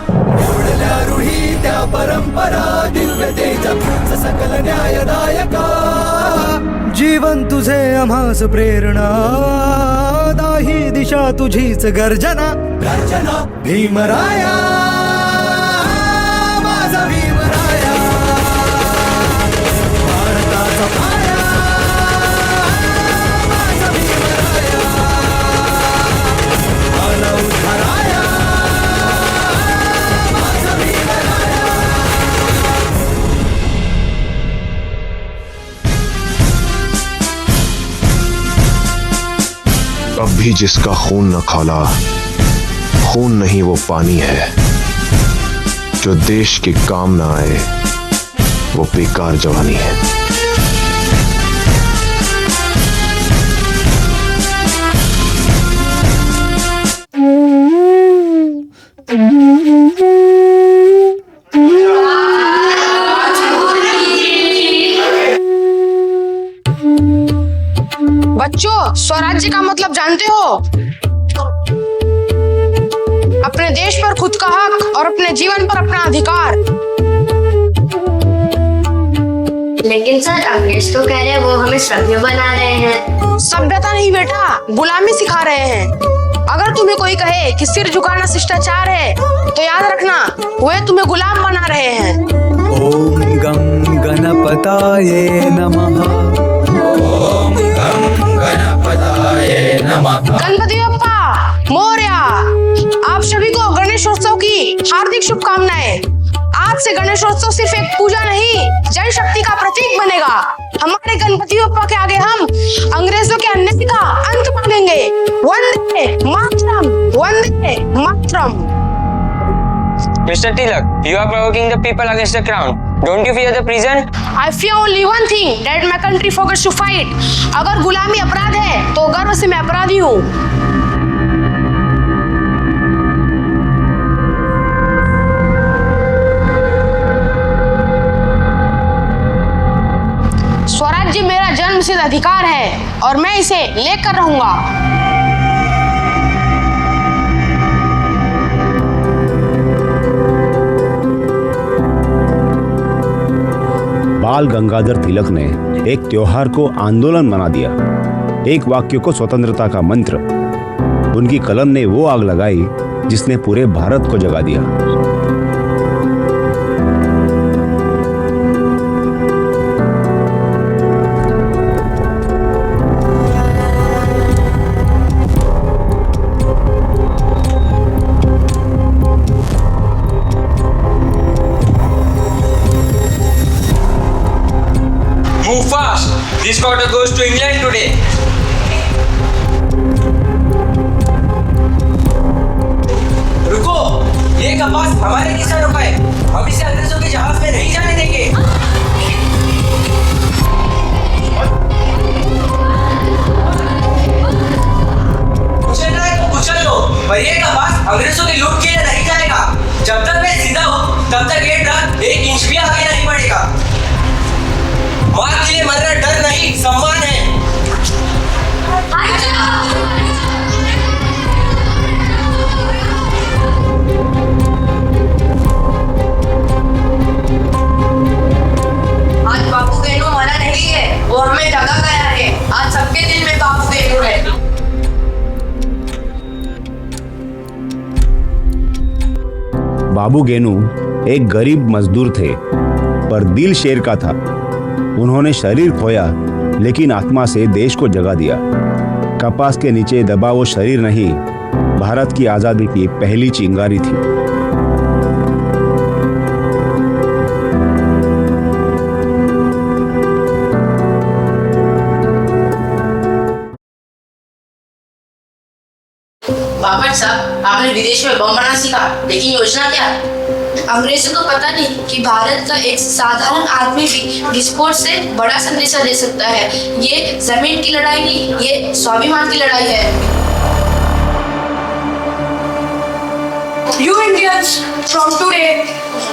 मोडल्या रूढी त्या परंपरा, दिव्य तेजा तूच सकल न्यायदायका। जीवन तुझे आम्हास प्रेरणा, दाही दिशा तुझीच गर्जना। गर्जना भीमराया, माझा भीमराया, भारताचा पाया, माझा भीमराया, आला उद्धाराया, माझा भीमराया। अब भी जिसका खून न खौला, खून नहीं वो पानी है। जो देश के काम ना आए वो बेकार जवानी है। बच्चों, स्वराज्य का मतलब जानते हो? अपने देश पर खुद का हक और अपने जीवन पर अपना अधिकार। लेकिन सर, अंग्रेज तो कह रहे हैं वो हमें सभ्य बना रहे हैं। सभ्यता नहीं बेटा, गुलामी सिखा रहे हैं। अगर तुम्हें कोई कहे कि सिर झुकाना शिष्टाचार है, तो याद रखना वे तुम्हें गुलाम बना रहे हैं। ओम गं गणपताये नमः। ओम गं गणपताये नमः। गणपति बप्पा मोरया। आप सभी को गणेशोत्सव की हार्दिक शुभकामनाएं। आज से गणेशोत्सव सिर्फ एक पूजा नहीं, जन शक्ति का प्रतीक बनेगा। हमारे गणपति बप्पा के आगे हम अंग्रेजों के अन्याय का अंत मांगेंगे। Vande Mataram, Vande Mataram. Mr. Tilak, you are provoking the people against the crown. Don't you fear the prison? I fear only one thing, that my country forgets to fight. अगर गुलामी अपराध है, तो गर्व से मैं अपराधी हूँ। स्वराज्य मेरा जन्मसिद्ध अधिकार है और मैं इसे लेकर रहूंगा। बाल गंगाधर तिलक ने एक त्योहार को आंदोलन बना दिया, एक वाक्य को स्वतंत्रता का मंत्र। उनकी कलम ने वो आग लगाई जिसने पूरे भारत को जगा दिया। Move fast. This quarter goes to England today. ये कपास हमारे किसानों का है, हम इसे अंग्रेजों के जहाज में नहीं जाने देंगे। कुचलना है तो कुचल लो, पर ये कपास अंग्रेजों की लूट के लिए नहीं जाएगा। जब तक मैं जिंदा हूँ तब तक ये ट्रक 1 इंच भी आगे नहीं बढ़ेगा। माँ के लिए मरना डर नहीं, सम्मान है। आज बापू गेनू मरा नहीं है, वो हमें जगा गया है। आज सबके दिल में बापू गेनू है। बाबू गेनू एक गरीब मजदूर थे, पर दिल शेर का था। उन्होंने शरीर खोया, लेकिन आत्मा से देश को जगा दिया। कपास के नीचे दबा वो शरीर नहीं, भारत की आजादी की पहली चिंगारी थी। बाबर साहब, आपने विदेश में बम बनाना सीखा, लेकिन योजना क्या? अंग्रेजों को पता नहीं कि भारत का एक साधारण आदमी भी विस्फोट से बड़ा संदेशा दे सकता है। ये जमीन की लड़ाई नहीं, ये स्वाभिमान की लड़ाई है। You Indians, from today,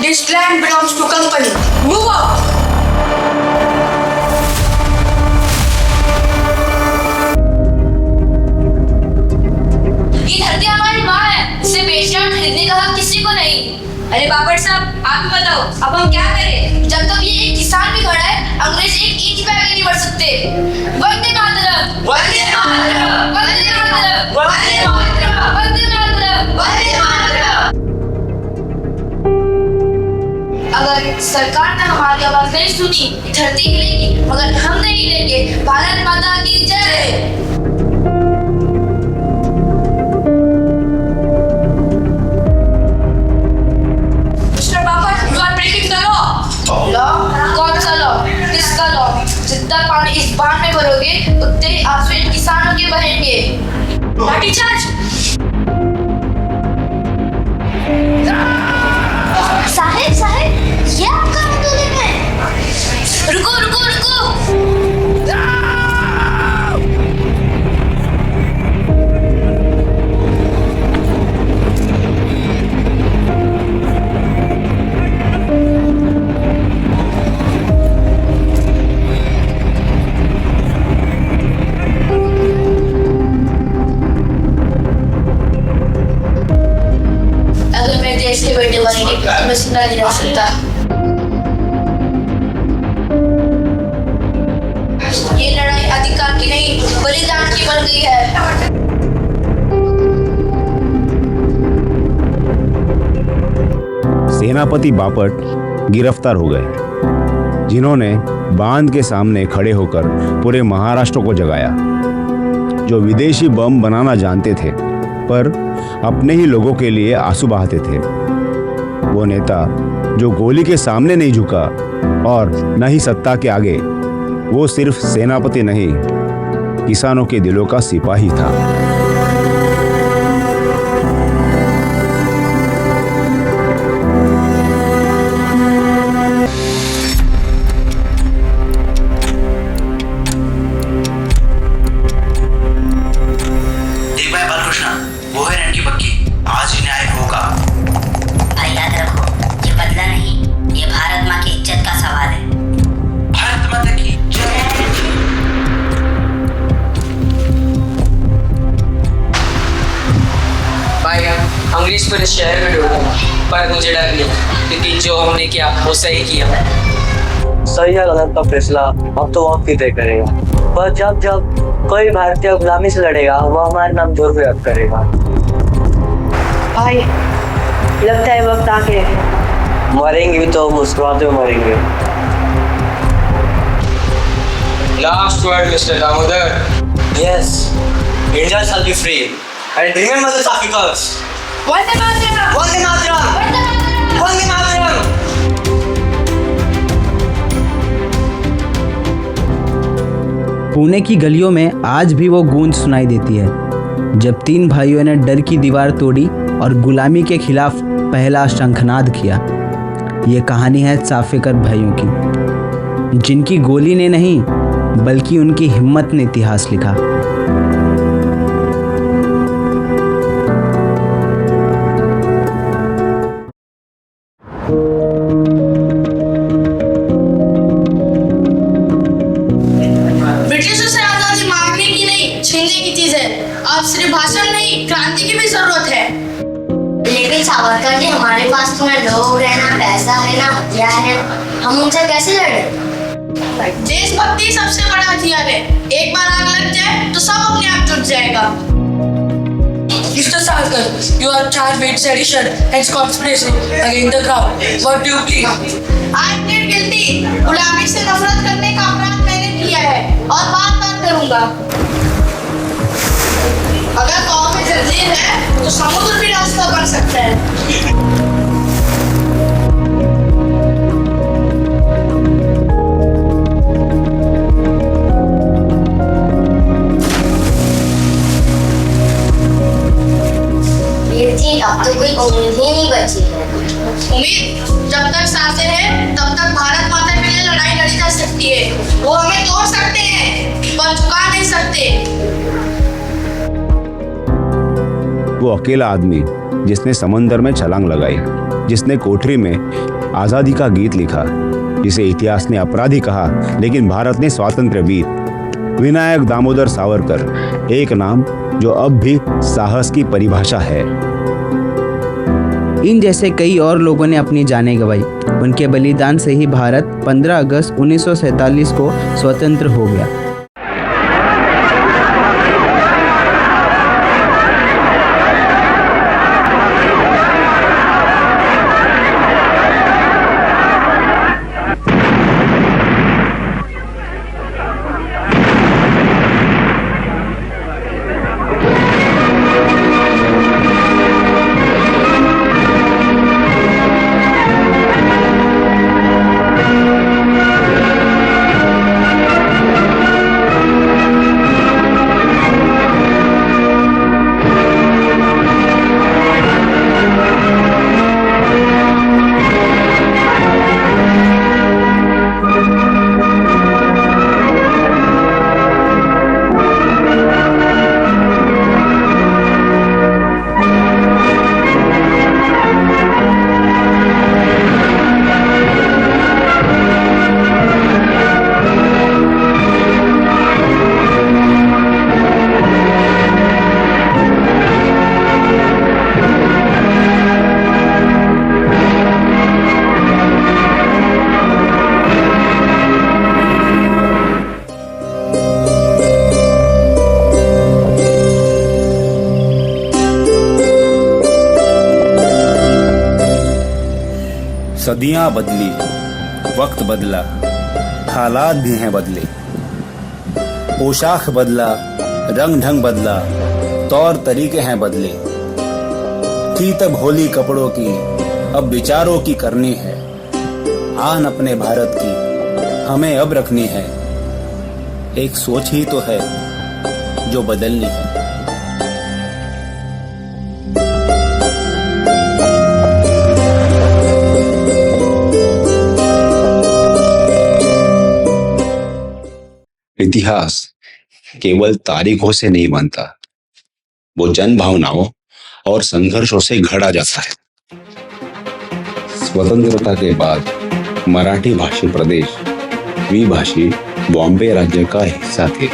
this land belongs to company. Move out. ये धरती हमारी माँ है, इसे बेचने और खरीदने का हक किसी को नहीं। अरे बाबर साहब, आप ही बताओ, अब हम क्या करें? जब तक ये एक किसान भी खड़ा है, अंग्रेज 1 इंच पे आगे नहीं बढ़ सकते। वंदे मातरम, वंदे मातरम, वंदे मातरम, वंदे मातरम, वंदे मातरम, वंदे मातरम। अगर सरकार ने हमारी आवाज नहीं सुनी, धरती हिलेगी, मगर हम नहीं हिलेंगे। भारत माता की जय। लॉ? कौन सा लॉ? किसका लॉ? जितना पानी इस बांध में भरोगे उतने आंसू इन किसानों के बहेंगे। लाठीचार्ज! साहिब साहिब, ये आपका आंदोलन है। रुको रुको रुको। देश के बेटे बनेंगे तो मैं जिंदा नहीं रह सकता। ये लड़ाई अधिकार की नहीं, बलिदान की बन गई है। सेनापति बापट गिरफ्तार हो गए, जिन्होंने बांध के सामने खड़े होकर पूरे महाराष्ट्र को जगाया। जो विदेशी बम बनाना जानते थे, पर अपने ही लोगों के लिए आंसू बहाते थे। वो नेता जो गोली के सामने नहीं झुका और न ही सत्ता के आगे, वो सिर्फ सेनापति नहीं, किसानों के दिलों का सिपाही था। अंग्रेज पूरे शहर में डूबा, पर मुझे डर नहीं, क्योंकि जो हमने किया वो सही किया। सही या गलत का फैसला अब तो वक्त ही तय करेगा, पर जब जब कोई भारतीय गुलामी से लड़ेगा, वो हमारे नाम जरूर याद करेगा। भाई, लगता है वक्त आ गया है। मरेंगे तो मुस्कुराते हुए मरेंगे। Last word, Mr. Damodar. Yes, India shall be free, and remember the sacrifice. Vande Mataram! Vande Mataram! Vande Mataram! Pune की गलियों में आज भी वो गूंज सुनाई देती है, जब 3 भाइयों ने डर की दीवार तोड़ी और गुलामी के खिलाफ पहला शंखनाद किया। ये कहानी है चाफेकर भाइयों की, जिनकी गोली ने नहीं बल्कि उनकी हिम्मत ने इतिहास लिखा। ब्रिटिशों से आजादी मांगने की नहीं, छीनने की चीज है। अब सिर्फ भाषण नहीं, क्रांति की भी जरूरत है। लेकिन सावरकर जी, हमारे पास तो ना लोग है, ना पैसा है, ना हथियार है, हम उनसे कैसे लड़े? देशभक्ति सबसे बड़ा हथियार है। एक बार आग लग जाए तो सब अपने आप जुट जाएगा। Mr. Sarkar, you are charged with sedition and conspiracy against the crown. What do you plead? I plead guilty। गुलामी से नफरत करने का अपराध मैंने किया है और बार-बार करूंगा। अगर कौम में जंजीर है तो समुद्र भी रास्ता बन सकता है। अब तो कोई उम्मीद ही नहीं बची है। उम्मीद जब तक सांसें हैं तब तक भारत माता के लिए लड़ाई लड़ी जा सकती है। वो हमें तोड़ सकते हैं पर झुका नहीं सकते। वो अकेला आदमी जिसने समंदर में छलांग लगाई, जिसने कोठरी में आजादी का गीत लिखा, जिसे इतिहास ने अपराधी कहा लेकिन भारत ने स्वातंत्र्य वीर, विनायक दामोदर सावरकर, एक नाम जो अब भी साहस की परिभाषा है। इन जैसे कई और लोगों ने अपनी जानें गंवाई। उनके बलिदान से ही भारत 15 अगस्त 1947 को स्वतंत्र हो गया। सदियां बदली, वक्त बदला, हालात भी हैं बदले, पोशाक बदला, रंग ढंग बदला, तौर तरीके हैं बदले। थी तब होली कपड़ों की, अब विचारों की करनी है। आन अपने भारत की हमें अब रखनी है। एक सोच ही तो है जो बदलनी है। इतिहास केवल तारीखों से नहीं बनता, वो जन भावनाओं और संघर्षों से घड़ा जाता है। स्वतंत्रता के बाद मराठी भाषी प्रदेश द्विभाषी बॉम्बे राज्य का हिस्सा थे।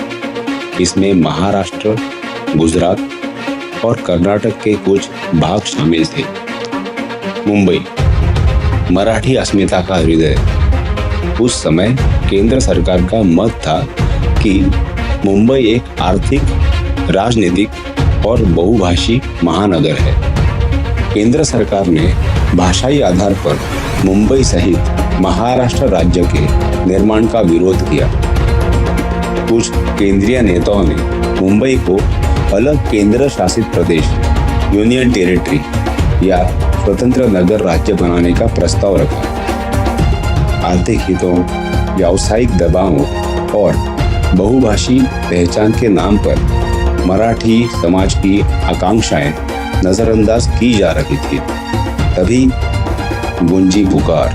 इसमें महाराष्ट्र, गुजरात और कर्नाटक के कुछ भाग शामिल थे। मुंबई मराठी अस्मिता का हृदय। उस समय केंद्र सरकार का मत था कि मुंबई एक आर्थिक, राजनीतिक और बहुभाषी महानगर है। केंद्र सरकार ने भाषाई आधार पर मुंबई सहित महाराष्ट्र राज्य के निर्माण का विरोध किया। कुछ केंद्रीय नेताओं ने मुंबई को अलग केंद्र शासित प्रदेश, यूनियन टेरिटरी या स्वतंत्र नगर राज्य बनाने का प्रस्ताव रखा। आर्थिक हितों, व्यावसायिक दबावों और बहुभाषी पहचान के नाम पर मराठी समाज की आकांक्षाएं नजरअंदाज की जा रही थी। तभी गुंजी पुकार,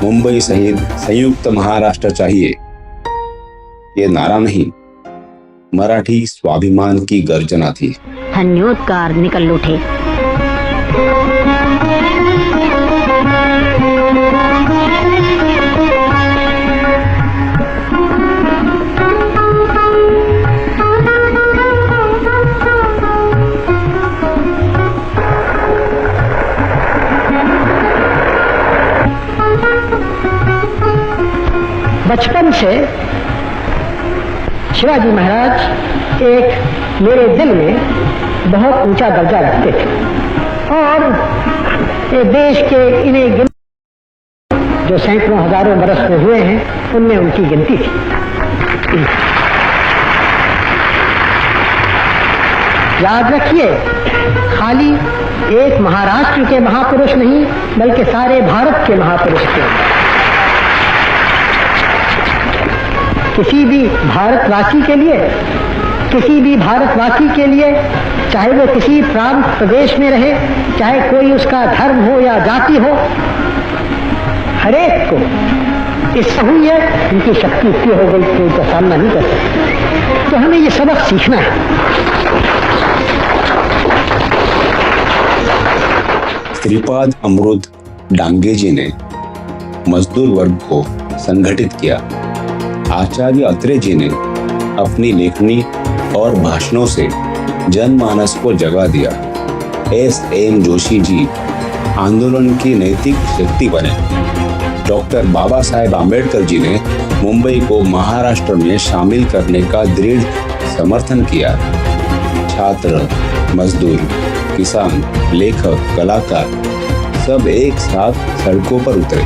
मुंबई सहित संयुक्त महाराष्ट्र चाहिए। ये नारा नहीं, मराठी स्वाभिमान की गर्जना थी। धन्योद्गार निकल उठे। बचपन से शिवाजी महाराज एक मेरे दिल में बहुत ऊंचा दर्जा रखते थे और ये देश के इन्हें जो सैकड़ों हजारों बरस में हुए हैं उनमें उनकी गिनती थी। याद रखिए, खाली एक महाराष्ट्र के महापुरुष नहीं बल्कि सारे भारत के महापुरुष थे। किसी भी भारतवासी के लिए चाहे वो किसी प्रांत प्रदेश में रहे, चाहे कोई उसका धर्म हो या जाति हो, हरेक को इस हुई है उनकी शक्ति इतनी हो गई कि उनका सामना नहीं कर सकते। तो हमें ये सबक सीखना है। श्रीपाद अमृत डांगे जी ने मजदूर वर्ग को संगठित किया। आचार्य अत्रे जी ने अपनी लेखनी और भाषणों से जनमानस को जगा दिया। S.M. जोशी जी आंदोलन की नैतिक शक्ति बने। डॉक्टर बाबा साहेब आम्बेडकर जी ने मुंबई को महाराष्ट्र में शामिल करने का दृढ़ समर्थन किया। छात्र, मजदूर, किसान, लेखक, कलाकार सब एक साथ सड़कों पर उतरे।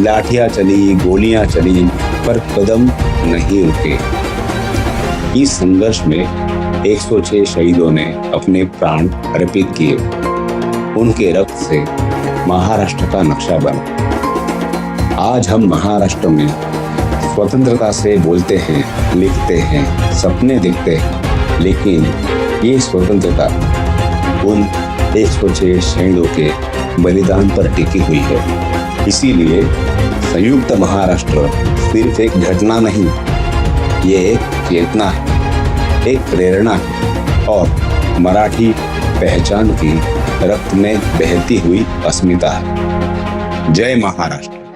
लाठियां चली, गोलियां चली, पर कदम नहीं रुके। इस संघर्ष में 106 शहीदों ने अपने प्राण अर्पित किए। उनके रक्त से महाराष्ट्र का नक्शा बना। आज हम महाराष्ट्र में स्वतंत्रता से बोलते हैं, लिखते हैं, सपने देखते हैं, लेकिन ये स्वतंत्रता उन 106 शहीदों के बलिदान पर टिकी हुई है। इसीलिए संयुक्त महाराष्ट्र सिर्फ एक घटना नहीं, ये एक चेतना है, एक प्रेरणा है और मराठी पहचान की रक्त में बहती हुई अस्मिता है। जय महाराष्ट्र।